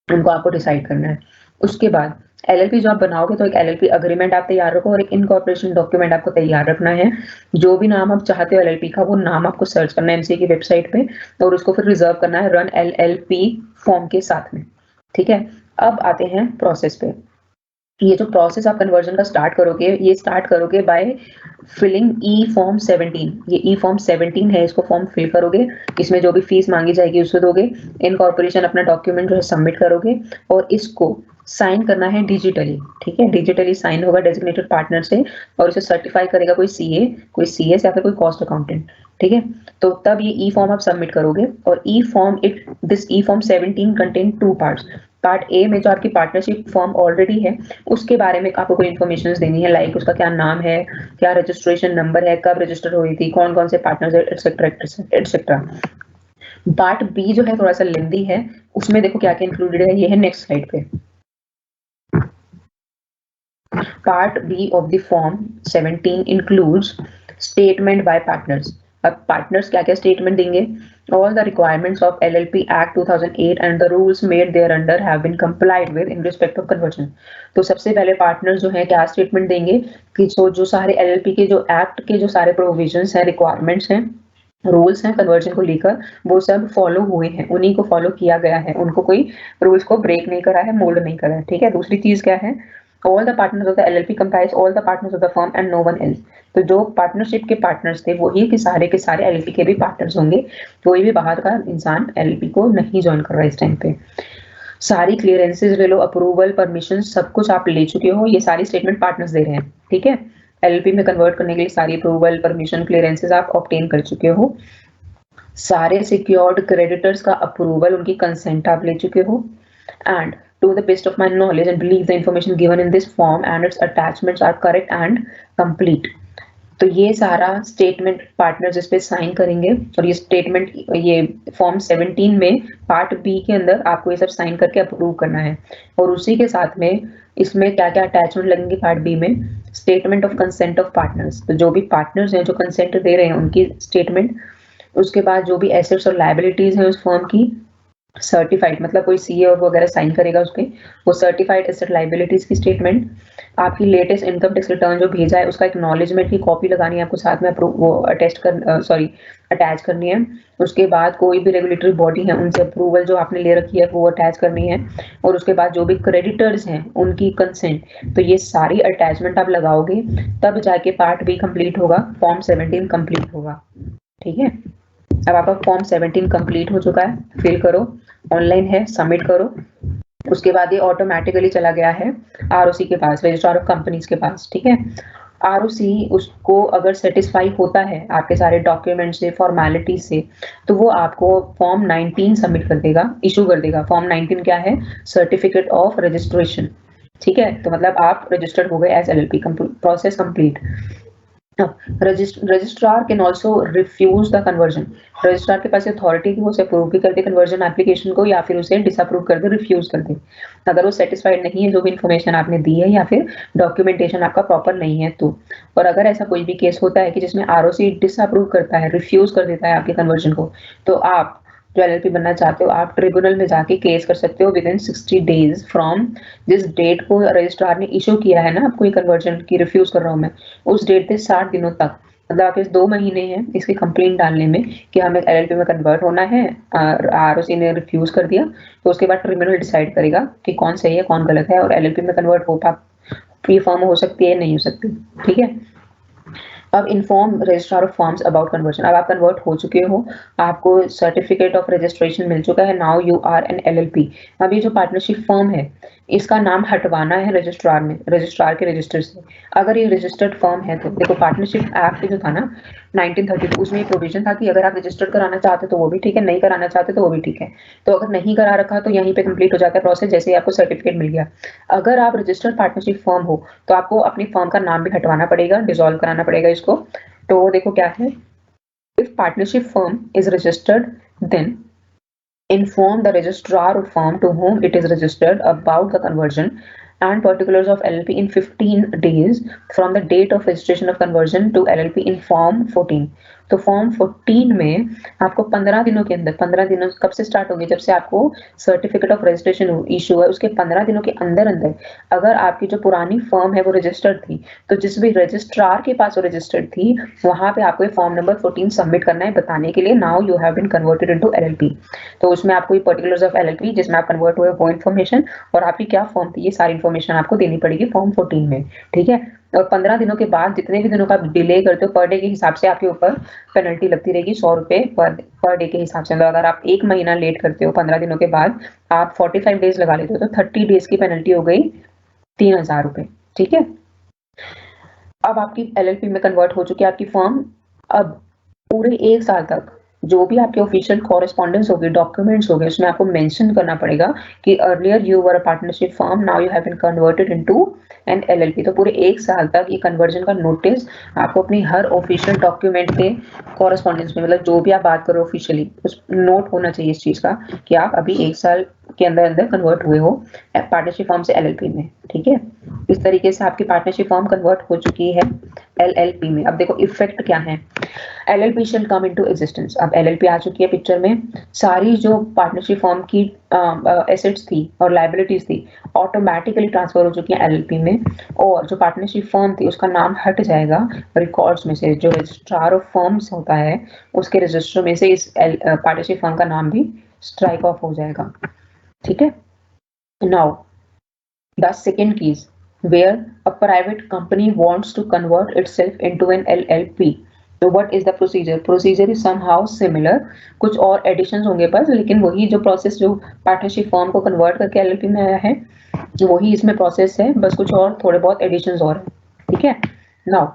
उनको आपको डिसाइड करना है। उसके बाद एलएलपी जो आप बनाओगे तो एक एलएलपी अग्रीमेंट आप तैयार रखो और एक इनकॉर्पोरेशन डॉक्यूमेंट आपको तैयार रखना है। जो भी नाम आप चाहते हो एलएलपी का वो नाम आपको सर्च करना है एमसीए की वेबसाइट पे और उसको फिर रिजर्व करना है रन एलएलपी फॉर्म के साथ में। ठीक है, अब आते हैं प्रोसेस पे। ये जो प्रोसेस आप कन्वर्जन का स्टार्ट करोगे, ये स्टार्ट करोगे बाय फिलिंग ई फॉर्म 17। ये ई फॉर्म 17 है, इसको फॉर्म फिल करोगे, इसमें जो भी फीस मांगी जाएगी उसको दोगे, इनकॉर्पोरेशन अपना डॉक्यूमेंट जो है सबमिट करोगे और इसको साइन करना है डिजिटली। ठीक है, डिजिटली साइन होगा डेजिग्नेटेड पार्टनर से और इसे सर्टिफाई करेगा कोई सीए या फिर कोई कॉस्ट अकाउंटेंट। ठीक है, तो तब ये ई फॉर्म आप सबमिट करोगे और e form this e form 17 contain 2 parts. Part A में जो आपकी पार्टनरशिप फॉर्म ऑलरेडी है उसके बारे में आपको कोई इन्फॉर्मेशन देनी है, लाइक उसका क्या नाम है, क्या रजिस्ट्रेशन नंबर है, कब रजिस्टर हुई थी, कौन कौन से पार्टनर्स है, एटसेट्रा एटसेट्रा। पार्ट बी जो है थोड़ा सा लेंदी है, उसमें देखो क्या क्या इंक्लूडेड है, ये है नेक्स्ट स्लाइड पे। Part B of the form 17 includes statement by partners. अब पार्टनर्स क्या क्या स्टेटमेंट देंगे, all the requirements of LLP Act 2008 and the rules made thereunder have been complied with in respect of conversion। तो सबसे पहले partners जो है क्या स्टेटमेंट देंगे कि जो सारे LLP के जो एक्ट के जो सारे प्रोविजंस हैं, रिक्वायरमेंट्स हैं, रूल्स हैं कन्वर्जन को लेकर वो सब फॉलो हुए हैं, उन्हीं को फॉलो किया गया है, उनको कोई रूल्स को ब्रेक नहीं करा है, मोल्ड नहीं करा है, ठीक है। दूसरी चीज क्या है, all the partners of the LLP comprise all the partners of the firm and no one else. तो जो पार्टनरशिप के पार्टनर्स थे वही के सारे एलएलपी के भी पार्टनर्स होंगे, कोई भी बाहर का इंसान एलएलपी को नहीं ज्वाइन कर रहा है इस टाइम पे। सारी क्लियरेंसेज ले लो, अप्रूवल, परमिशन सब कुछ आप ले चुके हो, ये सारी स्टेटमेंट पार्टनर्स दे रहे हैं, ठीक है। एलएलपी में कन्वर्ट करने के लिए सारी अप्रूवल, परमिशन, क्लियरेंसेज आप ऑब्टेन कर चुके हो। सारे सिक्योर्ड क्रेडिटर्स का अप्रूवल, उनकी कंसेंट आप ले चुके हो। And to the best of my knowledge and believe the information given in this form and its attachments are correct and complete. तो ये सारा स्टेटमेंट पार्टनर्स इस पे साइन करेंगे, और ये स्टेटमेंट ये फॉर्म 17 में पार्ट बी के अंदर आपको ये सब साइन करके अप्रूव करना है। और उसी के साथ में इसमें क्या क्या अटैचमेंट लगेंगे पार्ट बी में, statement of consent of partners, तो जो भी पार्टनर्स हैं जो कंसेंट दे रहे हैं उनकी स्टेटमेंट, उसके बाद जो भी एसेट्स और लायबिलिटीज हैं उस फर्म की सर्टिफाइड, मतलब कोई सीए वगैरह साइन करेगा उसके, वो सर्टिफाइड एसेट लायबिलिटीज की स्टेटमेंट, आपकी लेटेस्ट इनकम टैक्स रिटर्न जो भेजा है उसका एक्नॉलेजमेंट की कॉपी लगानी है आपको साथ में, वो अटैच करनी है। उसके बाद कोई भी रेगुलेटरी बॉडी है उनसे अप्रूवल जो आपने ले रखी है वो अटैच करनी है। और उसके बाद जो भी क्रेडिटर्स हैं उनकी कंसेंट, तो ये सारी अटैचमेंट आप लगाओगे तब जाके पार्ट बी कंप्लीट होगा, फॉर्म 17 कंप्लीट होगा, ठीक है। अब आपका फॉर्म 17 कंप्लीट हो चुका है, फिल करो, ऑनलाइन है, सबमिट करो। उसके बाद ये ऑटोमेटिकली चला गया है आरओसी के पास, रजिस्ट्रार ऑफ कंपनीज के पास, ठीक है। आरओसी उसको अगर सेटिस्फाई होता है आपके सारे डॉक्यूमेंट से, फॉर्मेलिटी से, तो वो आपको फॉर्म 19 सबमिट कर देगा, इशू कर देगा। फॉर्म 19 क्या है, सर्टिफिकेट ऑफ रजिस्ट्रेशन, ठीक है। तो मतलब आप रजिस्टर्ड हो गए as LLP, process complete. Registrar can also refuse the conversion, registrar के पास अथॉरिटी की वो अप्रूव भी कर दे कन्वर्जन एप्लीकेशन को, या फिर उसे डिसअप्रूव कर दे, रिफ्यूज कर दे, अगर वो सेटिस्फाइड नहीं है जो भी इन्फॉर्मेशन आपने दी है या फिर डॉक्यूमेंटेशन आपका प्रॉपर नहीं है तो। और अगर ऐसा कोई भी केस होता है कि जिसमें आरओसी डिसअप्रूव करता है, रिफ्यूज कर देता है आपके कन्वर्जन को, तो आप जो एलएलपी बनना चाहते हो आप ट्रिब्यूनल में जाके केस कर सकते हो विद इन 60 डेज फ्रॉम जिस डेट को रजिस्ट्रार ने इशू किया है ना आपको ये कन्वर्जन की रिफ्यूज कर रहा हूँ मैं, उस डेट से 60 दिनों तक, मतलब आपके 2 महीने हैं इसकी कंप्लेंट डालने में कि हमें एलएलपी में कन्वर्ट होना है, आरओसी ने रिफ्यूज कर दिया, तो उसके बाद ट्रिब्यूनल डिसाइड करेगा कि कौन सही है कौन गलत है, और एलएलपी में कन्वर्ट हो ये फर्म हो सकती है नहीं हो सकती, ठीक है। अब inform registrar of firms about conversion, अब आप कन्वर्ट हो चुके हो, आपको सर्टिफिकेट ऑफ रजिस्ट्रेशन मिल चुका है, now you are an LLP. अब ये जो पार्टनरशिप फर्म है इसका नाम हटवाना है रजिस्ट्रार में, रजिस्ट्रार के रजिस्टर से। अगर ये रजिस्टर्ड फर्म है तो देखो पार्टनरशिप एक्ट जो था ना 1932, उसमें ये प्रोविजन था कि अगर आप रजिस्टर्ड कराना चाहते तो वो भी ठीक है, नहीं कराना चाहते तो वो भी ठीक है। तो अगर नहीं करा रखा तो यहीं पे कंप्लीट हो जाता है प्रोसेस, जैसे ही आपको सर्टिफिकेट मिल गया। अगर आप रजिस्टर्ड पार्टनरशिप फर्म हो तो आपको अपनी फर्म का नाम भी हटवाना पड़ेगा, डिसॉल्व कराना पड़ेगा इसको। तो देखो क्या है, if partnership firm is registered then inform the registrar of firm to whom it is registered about the conversion and particulars of LLP in 15 days from the date of registration of conversion to LLP in form 14। तो form 14 में आपको 15 दिनों के अंदर, 15 दिनों कब से start होंगे, जब से आपको सर्टिफिकेट ऑफ रजिस्ट्रेशन इशू है उसके 15 दिनों के अंदर अंदर अगर आपकी जो पुरानी फर्म है वो रजिस्टर्ड थी, तो जिस भी रजिस्ट्रार के पास वो रजिस्टर्ड थी वहां पे आपको फॉर्म नंबर 14 सबमिट करना है, बताने के लिए now you have been converted into LLP. तो उसमें आपको पर्टिकुलर्स ऑफ एलएलपी जिसमें आप कन्वर्ट हुए वो इन्फॉर्मेशन और आपकी क्या फॉर्म थी ये सारी इन्फॉर्मेशन आपको देनी पड़ेगी फॉर्म 14 में, ठीक है। और 15 दिनों के बाद जितने भी दिनों का डिले करते हो पर डे के हिसाब से आपके ऊपर पेनल्टी लगती रहेगी 100 रुपए पर डे के हिसाब से। अगर आप 1 महीना लेट करते हो 15 दिनों के बाद आप 45 डेज लगा लेते हो तो 30 डेज की पेनल्टी हो गई 3000 रुपए, ठीक है। अब आपकी एलएलपी में कन्वर्ट हो चुकी है आपकी फर्म। अब पूरे 1 साल तक जो भी आपके ऑफिशियल कॉरेस्पॉन्डेंस होगी, डॉक्यूमेंट्स होंगे, उसमें आपको मेंशन करना पड़ेगा कि earlier you were a partnership firm, now you have been converted into an LLP. तो पूरे 1 साल तक ये कन्वर्जन का नोटिस आपको अपनी हर ऑफिशियल डॉक्यूमेंट के कॉरेस्पॉन्डेंस में, मतलब जो भी आप बात करो ऑफिशियली उस नोट होना चाहिए इस चीज का कि आप अभी 1 साल के अंदर अंदर कन्वर्ट हुए हो पार्टनरशिप फर्म से एलएलपी में, ठीक है। इस तरीके से आपकी पार्टनरशिप फर्म कन्वर्ट हो चुकी है। LLP में। अब देखो इफेक्ट क्या है, LLP shall come into existence। अब LLP आ चुकी है पिक्चर में, सारी जो पार्टनरशिप फॉर्म की एसेट्स थी और लाइबिलिटीज थी ऑटोमेटिकली ट्रांसफर हो चुकी है LLP में, और जो पार्टनरशिप फर्म थी उसका नाम हट जाएगा रिकॉर्ड्स में से, जो रजिस्ट्रार ऑफ फर्म्स होता है उसके रजिस्टर में से इस पार्टनरशिप फर्म का नाम भी स्ट्राइक ऑफ हो जाएगा। ठीक है, now the second keys where a private company wants to convert itself into an LLP. So what is the procedure? Procedure is somehow similar, कुछ और एडिशंस होंगे बस, लेकिन वही जो प्रोसेस जो पार्टनरशिप फॉर्म को कन्वर्ट करके LLP में आया है वही इसमें प्रोसेस है, बस कुछ और थोड़े बहुत एडिशंस और हैं। ठीक है, now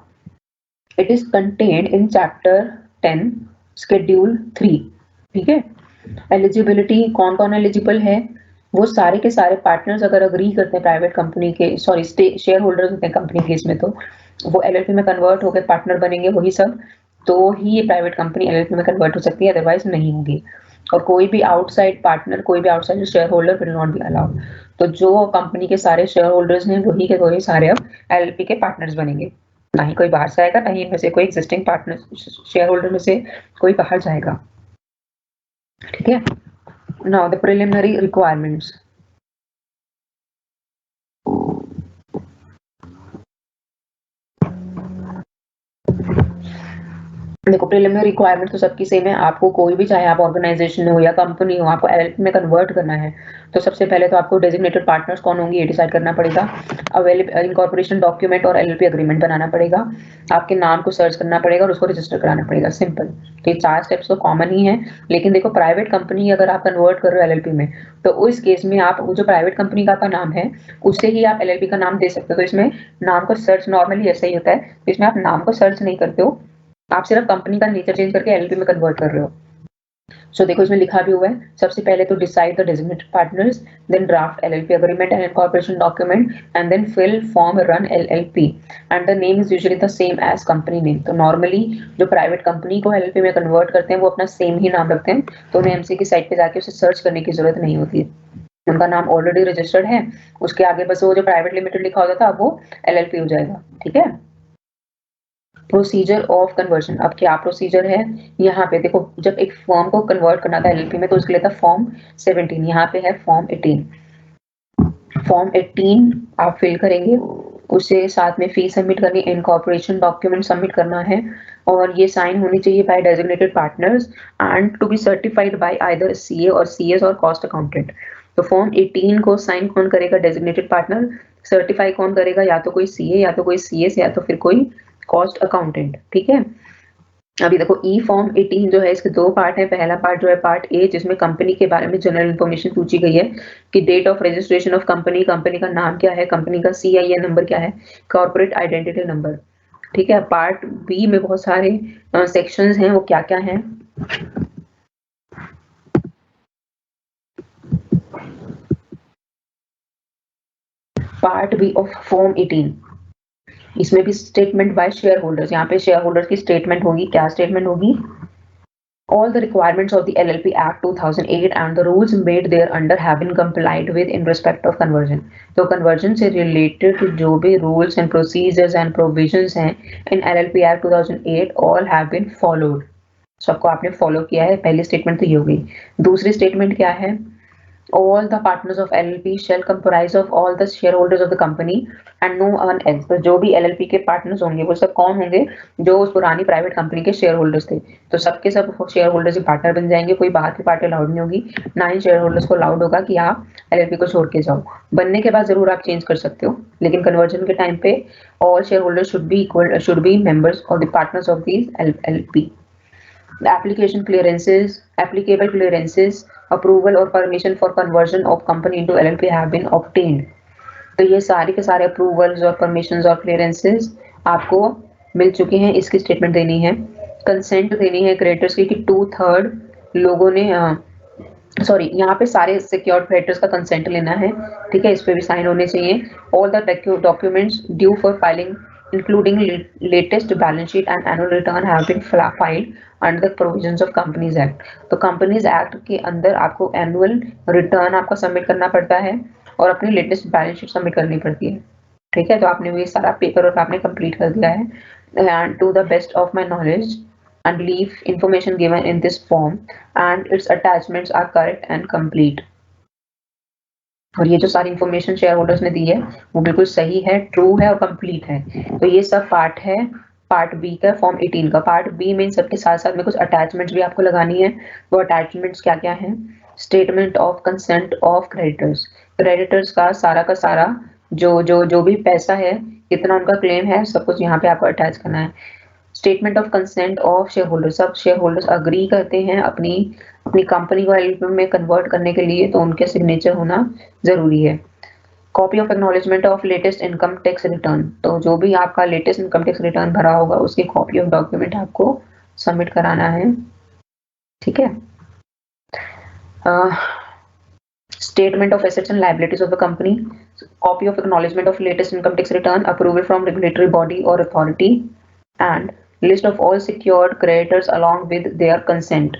it is contained in chapter 10 schedule 3। ठीक है, एलिजिबिलिटी, कौन कौन एलिजिबल है, वो सारे के सारे पार्टनर्स अगर अग्री करते हैं प्राइवेट कंपनी के, सॉरी शेयर होल्डर्स होते हैं कंपनी के, इसमें तो वो LLP में कन्वर्ट होकर पार्टनर बनेंगे वही सब, तो ही ये प्राइवेट कंपनी LLP में कन्वर्ट हो सकती है, अदरवाइज नहीं होगी। और कोई भी आउटसाइड पार्टनर, कोई भी outside share holder will not be allowed. तो जो कंपनी के सारे शेयर होल्डर्स हैं वही के वही सारे अब LLP के पार्टनर्स बनेंगे, ना ही कोई बाहर से आएगा, ना ही इनमें से कोई एग्जिस्टिंग पार्टनर शेयर होल्डर में से कोई बाहर जाएगा। ठीक है, नाउ द प्रिलिमिनरी रिक्वायरमेंट्स। देखो प्रिलिमिनरी रिक्वायरमेंट तो सबकी सेम है, आपको कोई भी, चाहे आप ऑर्गेनाइजेशन हो या कंपनी हो, आपको LLP में कन्वर्ट करना है तो सबसे पहले तो आपको डेजिग्नेटेड पार्टनर्स कौन होंगे ये डिसाइड करना पड़ेगा, इनकॉर्पोरेशन डॉक्यूमेंट और LLP एग्रीमेंट बनाना पड़ेगा, आपके नाम को सर्च करना पड़ेगा और उसको रजिस्टर कराना पड़ेगा, सिंपल। तो ये 4 स्टेप्स तो कॉमन ही है, लेकिन देखो प्राइवेट कंपनी अगर आप कन्वर्ट कर रहे हो LLP में, तो उस केस में आप जो प्राइवेट कंपनी का आपका नाम है उससे ही आप LLP का नाम दे सकते हो। तो इसमें नाम को सर्च नॉर्मली ऐसा ही होता है, इसमें आप नाम को सर्च नहीं करते हो, आप सिर्फ कंपनी का नेचर चेंज करके LLP में कन्वर्ट कर रहे हो। सो देखो इसमें लिखा भी हुआ है, सबसे पहले तो decide the designated partners, then draft LLP agreement and incorporation document, and then fill form run LLP, and the name is usually the same as company name. तो नॉर्मली जो प्राइवेट कंपनी को LLP में convert करते हैं वो अपना same ही नाम रखते हैं, तो उन्हें MC की साइट पे जाके उसे सर्च करने की जरूरत नहीं होती है, उनका नाम ऑलरेडी रजिस्टर्ड है, उसके आगे बस वो जो प्राइवेट लिमिटेड लिखा होता था अब वो LLP हो जाएगा। ठीक है, प्रोसीजर ऑफ कन्वर्जन। अब क्या प्रोसीजर है, यहाँ पे देखो जब एक फॉर्म को कन्वर्ट करना था LLP में तो उसके लिए था फॉर्म 17, यहाँ पे है फॉर्म 18। फॉर्म 18 आप फिल करेंगे, उसे साथ में फी सबमिट करनी, इनकॉर्पोरेशन डॉक्यूमेंट सबमिट करना है, और ये साइन होनी चाहिए by designated partners and to be certified by either CA और CS और कॉस्ट अकाउंटेंट। तो फॉर्म 18 को साइन कौन करेगा, डेजिग्नेटेड पार्टनर, सर्टिफाई कौन करेगा, या तो कोई CA या तो कोई CS या तो फिर कोई कॉस्ट अकाउंटेंट। ठीक है, अभी देखो ई फॉर्म 18 जो है इसके 2 पार्ट है, पहला पार्ट जो है पार्ट ए जिसमें कंपनी के बारे में जनरल इन्फॉर्मेशन पूछी गई है कि date of registration of company, company का नाम क्या है, कंपनी का CIN नंबर क्या है, कॉर्पोरेट आइडेंटिटी नंबर। ठीक है, पार्ट बी में बहुत सारे सेक्शंस हैं, वो क्या क्या हैं। पार्ट बी ऑफ फॉर्म 18, इसमें भी स्टेटमेंट बाय शेयर होल्डर्स, यहाँ पे शेयर होल्डर्स की स्टेटमेंट होगी, क्या स्टेटमेंट होगी, all the requirements of the LLP Act 2008 and the rules made thereunder have been complied with in respect of conversion। तो conversion से related जो भी rules and procedures and provisions हैं in LLP Act 2008 all have been followed। सबको आपने follow किया है, पहली स्टेटमेंट तो ये हो गई। दूसरी स्टेटमेंट क्या है, all the partners of LLP shall comprise of all the shareholders of the company and no one else। तो जो भी LLP के पार्टनर्स होंगे वो सब कौन होंगे, जो उस पुरानी प्राइवेट कंपनी के शेयर होल्डर्स थे, तो सबके सब शेयर होल्डर्स ही पार्टनर बन जाएंगे, कोई बाहर की पार्टी अलाउड नहीं होगी, ना ही शेयर होल्डर्स को अलाउड होगा कि आप LLP को छोड़ के जाओ। बनने के बाद जरूर आप चेंज कर सकते हो, लेकिन कन्वर्जन के टाइम पे all share holders should be members of the partners of these LLP। The application clearances, applicable clearances, approval or permission for conversion of company into LLP have been obtained। तो ये सारे के सारे approvals और permissions और clearances आपको मिल चुके हैं, इसकी स्टेटमेंट देनी है, कंसेंट देनी है क्रेडिटर्स की कि 2/3 लोगों ने सॉरी यहाँ पे सारे सिक्योर्ड क्रेडिटर्स का कंसेंट लेना है। ठीक है, इस पे भी साइन होने चाहिए। All the documents due for filing including latest balance sheet and annual return have been filed under the provisions of companies act. तो कंपनीज एक्ट के अंदर आपको एनुअल रिटर्न आपको सबमिट करना पड़ता है और अपनी लेटेस्ट बैलेंस शीट सबमिट करनी पड़ती है। ठीक है, तो आपने ये सारा पेपर वर्क आपने कंप्लीट कर दिया है। And to the best of my knowledge and leave information given in this form and its attachments are correct and complete। और ये जो सारी इंफॉर्मेशन शेयर होल्डर्स ने दी है वो बिल्कुल सही है, ट्रू है और कंप्लीट है। तो ये सब पार्ट है पार्ट बी का फॉर्म 18 का। पार्ट बी में इन सबके साथ साथ में कुछ अटैचमेंट्स भी आपको लगानी है। वो अटैचमेंट्स क्या क्या है? Statement of consent of creditors, creditors का सारा जो भी पैसा है, कितना उनका क्लेम है, सब कुछ यहाँ पे आपको अटैच करना है। Statement of consent of share holder, सब शेयर होल्डर्स अग्री करते हैं अपनी अपनी कंपनी को एलएलपी में कन्वर्ट करने के लिए, तो उनके सिग्नेचर होना जरूरी है। Copy of acknowledgement of latest income tax return, तो जो भी आपका लेटेस्ट इनकम टैक्स रिटर्न भरा होगा उसकी कॉपी ऑफ डॉक्यूमेंट आपको सबमिट कराना है। ठीक है। Statement of assets and liabilities of the company, copy of acknowledgement of latest income tax return, approval from regulatory body or authority, and list of all secured creditors along with their consent।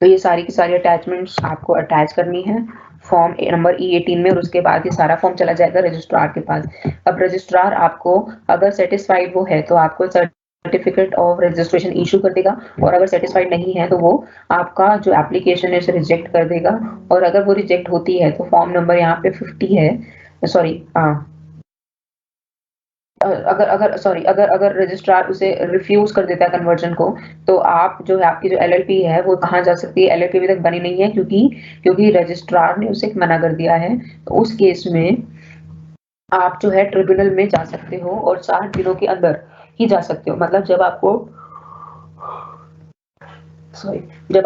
तो ये सारी की सारी attachments आपको attach करनी है form number E18 में, और उसके बाद ये सारा फॉर्म चला जाएगा रजिस्ट्रार के पास। अब रजिस्ट्रार आपको अगर सेटिस्फाइड वो है तो आपको सर्टिफिकेट ऑफ रजिस्ट्रेशन इशू कर देगा, और अगर सेटिस्फाइड नहीं है तो वो आपका जो एप्लीकेशन है उसे रिजेक्ट कर देगा। और अगर वो रिजेक्ट होती है तो फॉर्म नंबर यहाँ पे 50 है, सॉरी अगर रजिस्ट्रार उसे रिफ्यूज कर देता है कन्वर्जन को, तो आप जो है आपकी जो एलएलपी है वो कहाँ जा सकती है? एलएलपी अभी तक बनी नहीं है क्योंकि रजिस्ट्रार ने उसे मना कर दिया है। तो उस केस में आप जो है ट्रिब्यूनल में जा सकते हो और 60 दिनों के अंदर ही जा सकते हो। मतलब जब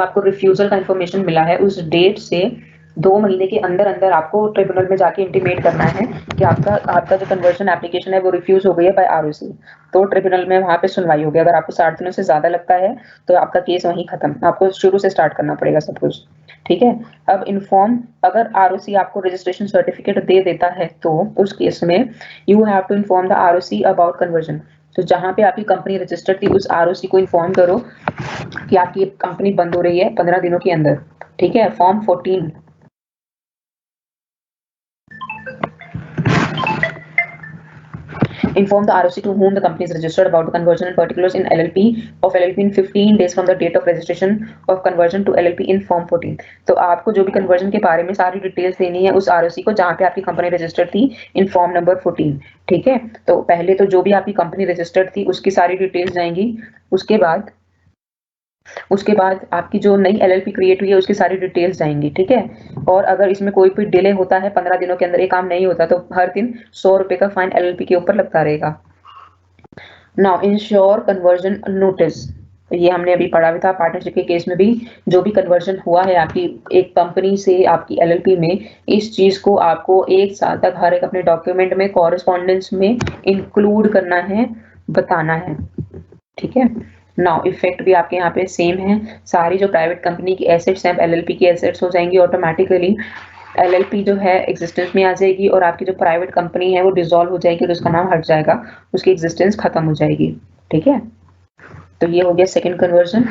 आपको रिफ्यूजल का इंफॉर्मेशन मिला है उस डेट से 2 महीने के अंदर अंदर आपको ट्रिब्यूनल में जाके इंटीमेट करना है कि आपका जो कन्वर्जन एप्लीकेशन है वो रिफ्यूज हो गई है बाय आरओसी। तो ट्रिब्यूनल में वहां पे सुनवाई होगी। अगर आपको 60 दिनों से ज्यादा लगता है तो आपका केस वहीं खत्म, आपको शुरू से स्टार्ट करना पड़ेगा सब कुछ। ठीक है। अब इन्फॉर्म, अगर आरओसी आपको रजिस्ट्रेशन सर्टिफिकेट दे देता है तो उस केस में you have to inform the ROC about conversion. तो जहां पे आपकी कंपनी रजिस्टर्ड थी उस आरओसी को इन्फॉर्म करो कि आपकी कंपनी बंद हो रही है 15 दिनों के अंदर। ठीक है। Form 14, inform the ROC to whom the company is registered about the conversion and particulars in LLP in 15 days from the date of registration of conversion to LLP in form 14। तो आपको जो भी कन्वर्जन के बारे में सारी details देनी है उस ROC को जहां पे आपकी कंपनी रजिस्टर्ड थी इन फॉर्म नंबर 14। ठीक है। तो पहले तो जो भी आपकी कंपनी रजिस्टर्ड थी उसकी सारी डिटेल्स जाएंगी, उसके बाद आपकी जो नई एलएलपी क्रिएट हुई है उसकी सारी डिटेल्स जाएंगी। ठीक है। और अगर इसमें कोई भी डिले होता है 15 दिनों के अंदर ये काम नहीं होता तो हर दिन 100 रुपए का फाइन एलएलपी के ऊपर लगता रहेगा। नाउ इंश्योर कन्वर्जन नोटिस, ये हमने अभी पढ़ा भी था पार्टनरशिप के केस में भी। जो भी कन्वर्जन हुआ है आपकी एक कंपनी से आपकी एलएलपी में, इस चीज को आपको 1 साल तक हर एक अपने डॉक्यूमेंट में कॉरेस्पॉन्डेंस में इंक्लूड करना है, बताना है। ठीक है। नाउ इफेक्ट भी आपके यहाँ पे सेम है। सारी जो प्राइवेट कंपनी की एसेट्स हैं एलएलपी की एसेट्स हो जाएंगी ऑटोमेटिकली। एलएलपी जो है एग्जिस्टेंस में आ जाएगी और आपकी जो प्राइवेट कंपनी है वो डिसॉल्व हो जाएगी और उसका नाम हट जाएगा, उसकी एग्जिस्टेंस खत्म हो जाएगी। ठीक है। तो ये हो गया सेकंड कन्वर्जन।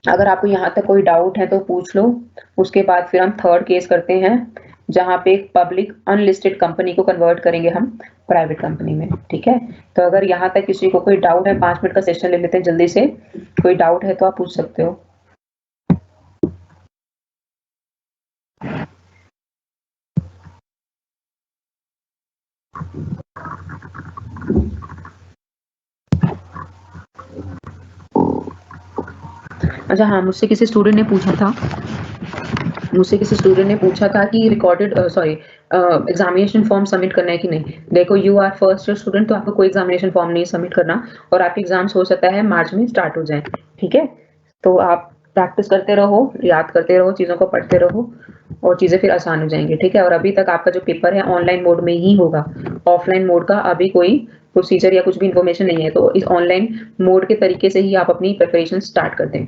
अगर आपको यहाँ तक कोई डाउट है तो पूछ लो। उसके बाद फिर हम थर्ड केस करते हैं जहाँ पे एक पब्लिक अनलिस्टेड कंपनी को कन्वर्ट करेंगे हम प्राइवेट कंपनी में। ठीक है। तो अगर यहाँ तक किसी को कोई डाउट है, 5 मिनट का सेशन ले लेते हैं जल्दी से, कोई डाउट है तो आप पूछ सकते हो। अच्छा हाँ, मुझसे किसी स्टूडेंट ने पूछा था कि रिकॉर्डेड एग्जामिनेशन फॉर्म सबमिट करना है कि नहीं। देखो you are first year student तो आपको कोई एग्जामिनेशन फॉर्म नहीं सबमिट करना, और आपके एग्जाम्स हो सकता है मार्च में स्टार्ट हो जाए। ठीक है। तो आप प्रैक्टिस करते रहो, याद करते रहो, चीज़ों को पढ़ते रहो और चीज़ें फिर आसान हो जाएंगी। ठीक है। और अभी तक आपका जो पेपर है ऑनलाइन मोड में ही होगा, ऑफलाइन मोड का अभी कोई प्रोसीजर या कुछ भी इन्फॉर्मेशन नहीं है। तो इस ऑनलाइन मोड के तरीके से ही आप अपनी प्रिपरेशन स्टार्ट कर दें।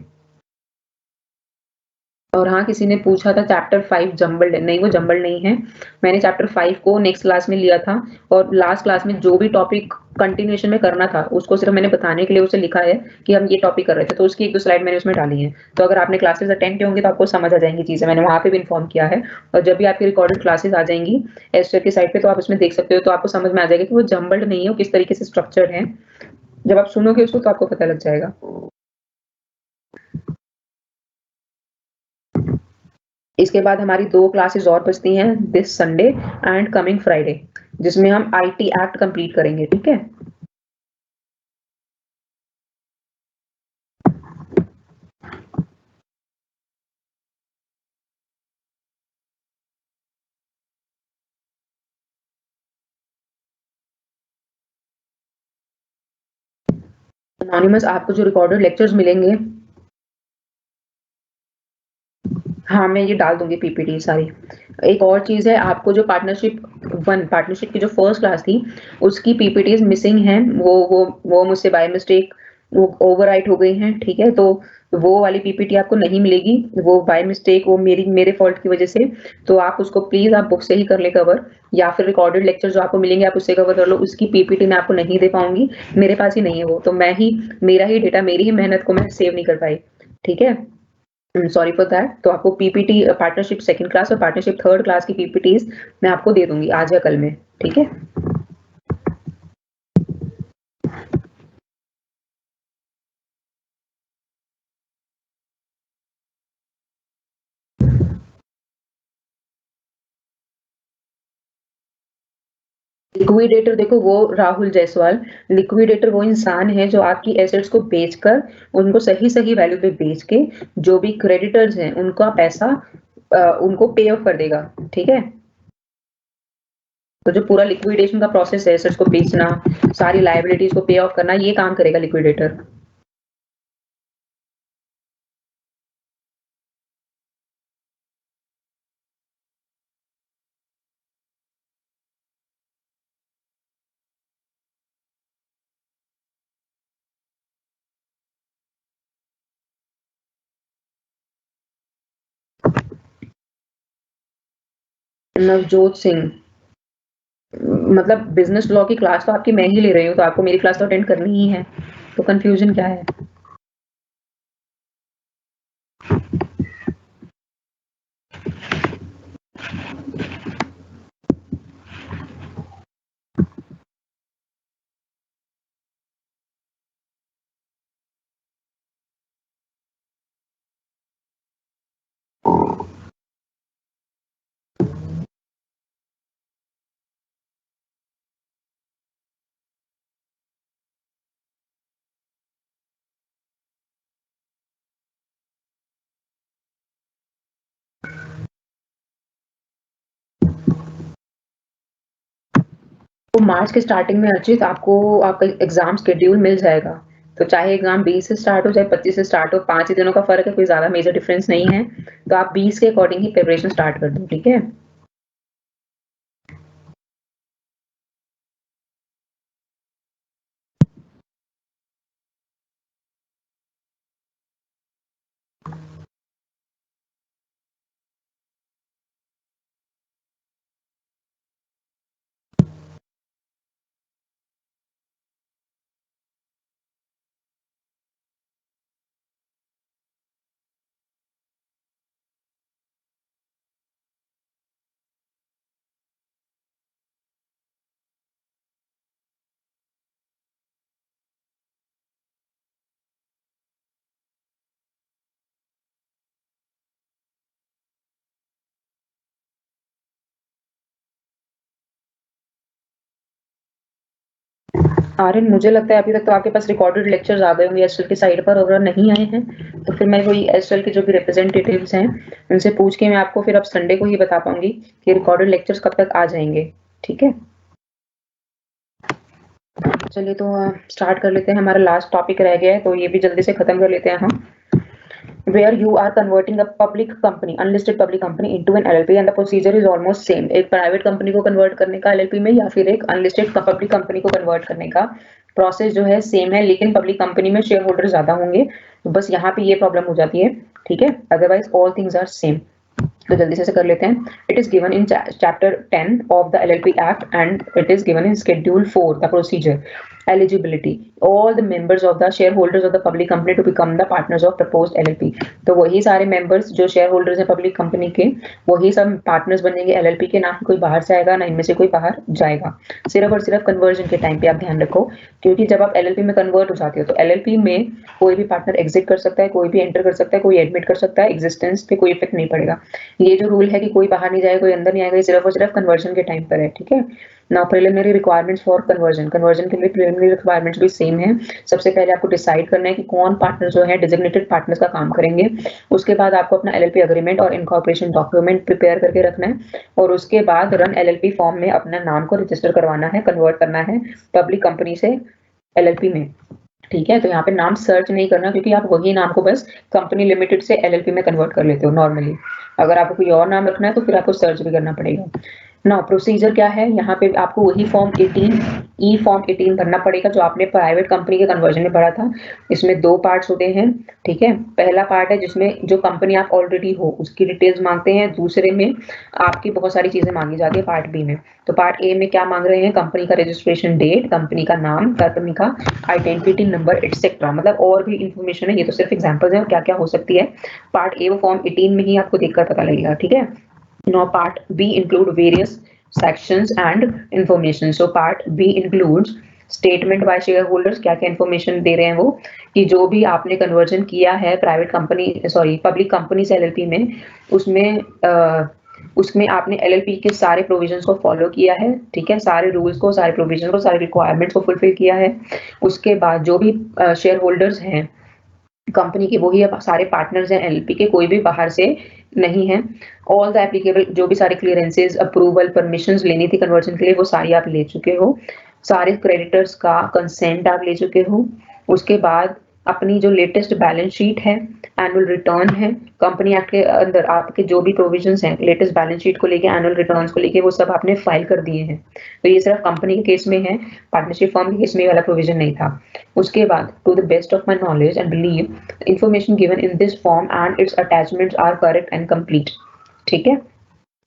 और हाँ, किसी ने पूछा था चैप्टर 5 जम्बल्ड है, नहीं वो जम्बल्ड नहीं है। मैंने चैप्टर 5 को नेक्स्ट क्लास में लिया था और लास्ट क्लास में जो भी टॉपिक कंटिन्यूएशन में करना था, उसको सिर्फ मैंने बताने के लिए उसे लिखा है कि हम ये टॉपिक कर रहे थे, तो उसकी 1-2 स्लाइड मैंने उसमें डाली है। तो अगर आपने क्लासेस अटेंड की होंगी तो आपको समझ आ जाएँगी चीज़ें, मैंने वहाँ पे भी इन्फॉर्म किया है। और जब भी आपकी रिकॉर्डेड क्लासेस आ जाएँगी एस्ट्रो की साइट पे, तो आप उसमें देख सकते हो, तो आपको समझ में आ जाएगा कि वो जम्बल्ड नहीं है, वो किस तरीके से स्ट्रक्चर्ड है। जब आप सुनोगे उसको तो आपको पता लग जाएगा। इसके बाद हमारी 2 क्लासेस और बचती हैं, this Sunday and coming Friday, जिसमें हम आईटी एक्ट कंप्लीट करेंगे, ठीक है? एनोनिमस आपको जो रिकॉर्डेड लेक्चर्स मिलेंगे, हाँ, मैं ये डाल दूँगी पीपीटी सारी। एक और चीज़ है, आपको जो पार्टनरशिप की जो फर्स्ट क्लास थी, उसकी पीपीटीज़ मिसिंग हैं, वो मुझसे बाय मिस्टेक वो ओवरराइट हो गई हैं, ठीक है? तो वो वाली पीपीटी आपको नहीं मिलेगी, वो बाय मिस्टेक वो मेरे फॉल्ट की वजह से, तो आप उसको प्लीज़ आप बुक से ही कर लें कवर, या फिर रिकॉर्डेड लेक्चर जो आपको मिलेंगे आप उससे कवर कर लो, उसकी पीपीटी मैं आपको नहीं दे पाऊँगी, मेरे पास ही नहीं है वो, तो मेरा ही डेटा, मेरी ही मेहनत को मैं सेव नहीं कर पाई, ठीक है? Sorry for that. तो आपको पीपीटी पार्टनरशिप सेकंड क्लास और पार्टनरशिप थर्ड क्लास की पीपीटीज मैं आपको दे दूंगी आज या कल में, ठीक है? लिक्विडेटर देखो, वो राहुल जायसवाल, लिक्विडेटर वो इंसान है जो आपकी एसेट्स को बेचकर उनको सही वैल्यू पे बेच के जो भी क्रेडिटर्स हैं उनका पैसा उनको पे ऑफ कर देगा, ठीक है? तो जो पूरा लिक्विडेशन का प्रोसेस है, एसेट्स को बेचना, सारी लायबिलिटीज को पे ऑफ करना, ये काम करेगा लिक्विडेटर। नवजोत सिंह, मतलब बिजनेस लॉ की क्लास तो आपकी मैं ही ले रही हूँ, तो आपको मेरी क्लास तो अटेंड करनी ही है, तो कंफ्यूजन क्या है? तो मार्च के स्टार्टिंग में अर्चित आपको आपका एग्जाम शेड्यूल मिल जाएगा, तो चाहे एग्जाम 20 से स्टार्ट हो चाहे 25 से स्टार्ट हो, 5 ही दिनों का फर्क है, कोई ज्यादा मेजर डिफरेंस नहीं है, तो आप 20 के अकॉर्डिंग ही प्रिपरेशन स्टार्ट कर दो, ठीक है? आर्यन, मुझे लगता है अभी तक तो आपके पास रिकॉर्डेड लेक्चर्स आ गए होंगे एसएल की साइट पर, और अगर नहीं आए हैं तो फिर मैं वही एसएल के जो भी रिप्रेजेंटेटिव्स हैं उनसे पूछ के मैं आपको फिर अब संडे को ही बता पाऊंगी कि रिकॉर्डेड लेक्चर्स कब तक आ जाएंगे, ठीक है? चलिए, तो स्टार्ट कर लेते हैं, हमारा लास्ट टॉपिक रह गया है तो ये भी जल्दी से खत्म कर लेते हैं हम। Where you are converting a public company, unlisted public company into an LLP and the procedure is almost same. एक प्राइवेट कंपनी को कन्वर्ट करने का LLP में, या फिर एक अनलिस्टेड पब्लिक कंपनी को कन्वर्ट करने का प्रोसेस जो है सेम है, लेकिन पब्लिक कंपनी में शेयर होल्डर ज्यादा होंगे, तो बस यहाँ पे ये प्रॉब्लम हो जाती है ठीक है, otherwise all things are same. तो जल्दी से कर लेते हैं। It is given in chapter 10 of the LLP act and it is given in schedule 4 the procedure eligibility all the members of the shareholders of the public company to become the partners of proposed LLP। तो वही सारे members जो shareholders हैं public company के, वही सब partners बनेंगे LLP के, ना ही कोई बाहर से आएगा ना इनमें से कोई बाहर जाएगा। सिर्फ और सिर्फ conversion के टाइम पे आप ध्यान रखो, क्योंकि जब आप LLP में कन्वर्ट हो जाते हो तो LLP में कोई भी पार्टनर एग्जिट कर सकता है, कोई भी एंटर कर सकता है, कोई एडमिट कर सकता है, एग्जिस्टेंस पे कोई इफेक्ट नहीं पड़ेगा। ये जो रूल है कि कोई बाहर नहीं जाएगा, कोई अंदर नहीं आएगा, ये सिर्फ और सिर्फ कन्वर्जन के टाइम पर है, ठीक है। Now preliminary requirements for conversion के लिए प्रिलिमिनरी रिक्वायरमेंट्स भी सेम है। सबसे पहले आपको डिसाइड करना है कि कौन पार्टनर जो है डेजिग्नेटेड पार्टनर्स का काम करेंगे। उसके बाद आपको अपना LLP एग्रीमेंट और इनकॉर्पोरेशन डॉक्यूमेंट प्रिपेयर करके रखना है और उसके बाद रन LLP फॉर्म में अपना नाम को रजिस्टर करवाना है, कन्वर्ट करना है पब्लिक कंपनी से LLP में, ठीक है। तो यहाँ पे नाम सर्च नहीं करना, क्योंकि आप वही नाम को बस कंपनी लिमिटेड से LLP में कन्वर्ट कर लेते हो नॉर्मली। अगर आपको कोई और नाम रखना है तो फिर आपको सर्च भी करना पड़ेगा। नाउ प्रोसीजर क्या है, यहाँ पे आपको वही फॉर्म 18 भरना पड़ेगा जो आपने प्राइवेट कंपनी के कन्वर्जन में भरा था। इसमें 2 पार्ट्स होते हैं, ठीक है। पहला पार्ट है जिसमें जो कंपनी आप ऑलरेडी हो उसकी डिटेल्स मांगते हैं, दूसरे में आपकी बहुत सारी चीजें मांगी जाती है पार्ट बी में। तो पार्ट ए में क्या मांग रहे हैं, कंपनी का रजिस्ट्रेशन डेट, कंपनी का नाम, कंपनी का आइडेंटिटी नंबर एटसेट्रा, मतलब और भी इंफॉर्मेशन है, ये तो सिर्फ एग्जांपल्स है क्या क्या हो सकती है। पार्ट ए वो फॉर्म 18 में ही आपको देखकर पता लगेगा, ठीक है। Now part B include various sections and information. So part B includes statement by shareholders, क्या क्या information दे रहे हैं वो, कि जो भी आपने कन्वर्जन किया है प्राइवेट कंपनी पब्लिक कंपनी से LLP में, उसमें आपने LLP के सारे प्रोविजंस को फॉलो किया है, ठीक है, सारे रूल्स को, सारे प्रोविजन को, सारे रिक्वायरमेंट्स को फुलफिल किया है। उसके बाद जो भी शेयर होल्डर्स हैं कंपनी के, वही अब सारे पार्टनर्स हैं LLP के, कोई भी बाहर से नहीं है। ऑल द एप्लीकेबल जो भी सारे क्लियरेंसेज, अप्रूवल, परमिशंस लेनी थी कन्वर्जन के लिए, वो सारी आप ले चुके हो। सारे क्रेडिटर्स का कंसेंट आप ले चुके हो। उसके बाद अपनी जो लेटेस्ट बैलेंस शीट है, एनुअल रिटर्न है, कंपनी एक्ट के अंदर आपके जो भी प्रोविजंस हैं लेटेस्ट बैलेंस शीट को लेके, एनुअल रिटर्न्स को लेके, वो सब आपने फाइल कर दिए हैं। तो ये सिर्फ कंपनी के केस में है, पार्टनरशिप फर्म के केस में वाला प्रोविजन नहीं था। उसके बाद to the best of my knowledge and believe information given in this form and its attachments are correct and complete, ठीक है।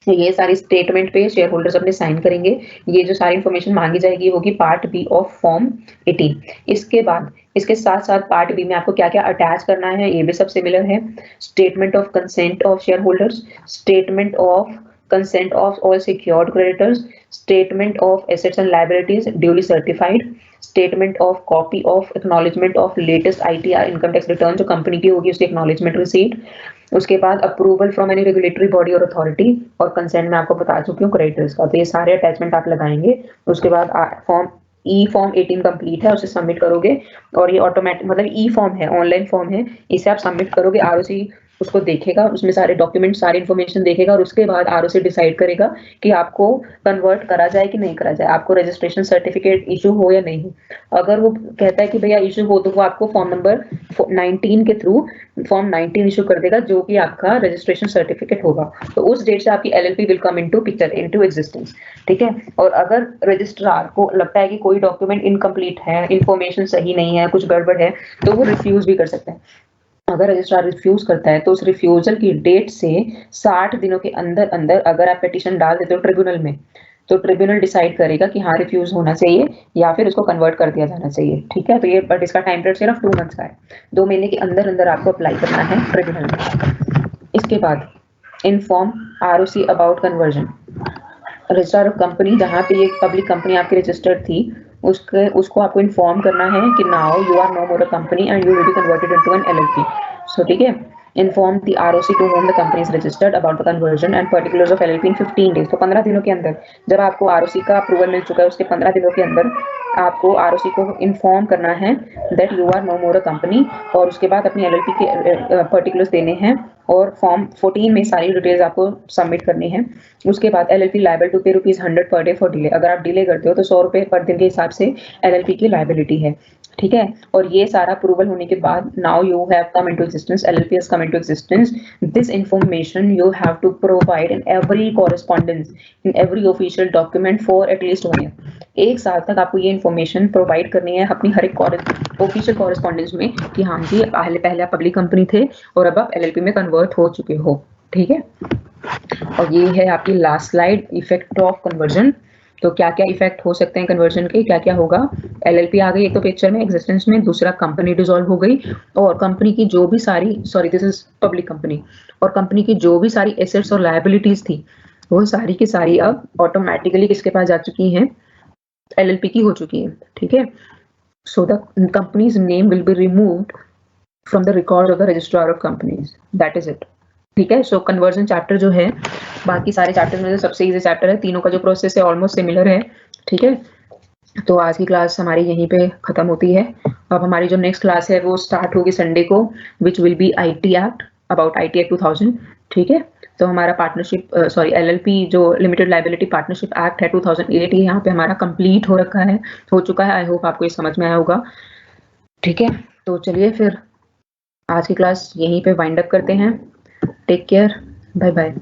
ये सारी स्टेटमेंट पे शेयर होल्डर्स अपने साइन करेंगे। ये जो सारी इंफॉर्मेशन मांगी जाएगी होगी पार्ट बी ऑफ फॉर्म 18। इसके बाद इसके साथ साथ पार्ट बी में आपको क्या क्या अटैच करना है, ये भी सब सिमिलर है। Statement of consent of share holders, statement of consent of all secured creditors, statement of assets and liabilities duly certified, statement of copy of acknowledgement of latest ITR income tax return जो company की होगी उसकी acknowledgement receipt। उसके बाद approval from any regulatory body और authority, और consent में आपको बता चुकी हूँ क्रेडिटर्स का। तो ये सारे अटैचमेंट आप लगाएंगे। उसके बाद फॉर्म 18 कंप्लीट है, उसे सबमिट करोगे और ये ऑटोमेटिक, मतलब फॉर्म है, ऑनलाइन फॉर्म है, इसे आप सबमिट करोगे। ROC उसको देखेगा, उसमें सारे डॉक्यूमेंट, सारी इन्फॉर्मेशन देखेगा और उसके बाद ROC डिसाइड करेगा कि आपको कन्वर्ट करा जाए कि नहीं करा जाए, आपको रजिस्ट्रेशन सर्टिफिकेट इशू हो या नहीं। अगर वो कहता है कि भैया इशू हो, तो वो आपको फॉर्म नंबर 19 के थ्रू फॉर्म 19 इशू कर देगा, जो कि आपका रजिस्ट्रेशन सर्टिफिकेट होगा। तो उस डेट से आपकी LLP will come into picture, into existence, ठीक है। और अगर रजिस्ट्रार को लगता है कि कोई डॉक्यूमेंट इनकम्प्लीट है, इन्फॉर्मेशन सही नहीं है, कुछ गड़बड़ है, तो वो रिफ्यूज भी कर सकता है। अगर रजिस्ट्रार रिफ्यूज करता है तो उस रिफ्यूजल की डेट से 60 दिनों के अंदर अंदर अगर आप पिटीशन डाल देते हो ट्रिब्यूनल में, तो ट्रिब्यूनल डिसाइड करेगा कि हाँ रिफ्यूज होना चाहिए या फिर उसको कन्वर्ट कर दिया जाना चाहिए, ठीक है। तो ये बट इसका टाइम पीरियड सिर्फ 2 मंथ्स का है, 2 महीने के अंदर अंदर आपको अप्लाई करना है ट्रिब्यूनल में। इसके बाद inform ROC about conversion. Registrar of company, जहाँ पे ये पब्लिक कंपनी आपकी रजिस्टर्ड थी, उसको आपको इन्फॉर्म करना है कि now you are no more a company and you will be converted into an LLP। So ठीक है, inform the ROC to whom the company is registered about the conversion and particulars of LLP in 15 days. तो 15 दिनों के अंदर, जब आपको ROC का approval मिल चुका है उसके 15 दिनों के अंदर आपको ROC को इन्फॉर्म करना है that you are no more a company, और उसके बाद अपनी LLP के पर्टिकुलर्स देने हैं और फॉर्म 14 में सारी डिटेल्स आपको सबमिट करनी है। उसके बाद LLP लायबल टू पे ₹100 पर डे फॉर डिले। अगर आप डिले करते हो तो ₹100 पर दिन के हिसाब से LLP की लायबिलिटी है, ठीक है। और ये सारा अप्रूवल होने के बाद now you have come into existence, LLP has come into existence, this information you have to provide in every correspondence, in every official document for at least 1 year. 1 साल तक आपको ये इन्फॉर्मेशन प्रोवाइड करनी है अपनी हर एक ऑफिशियल कॉरेस्पॉन्डेंस में कि हाँ जी पहले आप पब्लिक कंपनी थे और अब आप एलएलपी में कन्वर्ट हो चुके हो, ठीक है। और ये है आपकी last slide, effect of conversion. तो क्या क्या इफेक्ट हो सकते हैं कन्वर्जन के, क्या क्या होगा। एलएलपी आ गई एक तो पिक्चर में एग्जिस्टेंस में, दूसरा कंपनी डिसॉल्व हो गई और कंपनी की जो भी सारी दिस इज पब्लिक कंपनी, और कंपनी की जो भी सारी एसेट्स और लायबिलिटीज थी वो सारी की सारी अब ऑटोमेटिकली किसके पास जा चुकी हैं, एलएलपी की हो चुकी है, ठीक है। So the companies name will be removed from the record of the registrar of companies, that is it, ठीक है। सो कन्वर्जन चैप्टर जो है, बाकी सारे चैप्टर में से सबसे इजी चैप्टर है, तीनों का जो प्रोसेस है ऑलमोस्ट सिमिलर है, ठीक है। तो आज की क्लास हमारी यहीं पे खत्म होती है। अब हमारी जो नेक्स्ट क्लास है वो स्टार्ट होगी संडे को, which will be IT act, about IT act 2000, ठीक है। तो हमारा पार्टनरशिप एलएलपी जो लिमिटेड लायबिलिटी पार्टनरशिप एक्ट है 2008, ये यहाँ पे हमारा कंप्लीट हो रखा है, हो चुका है। आई होप आपको ये समझ में आया होगा, ठीक है। तो चलिए फिर आज की क्लास यहीं पे वाइंड अप करते हैं। Take care, bye bye.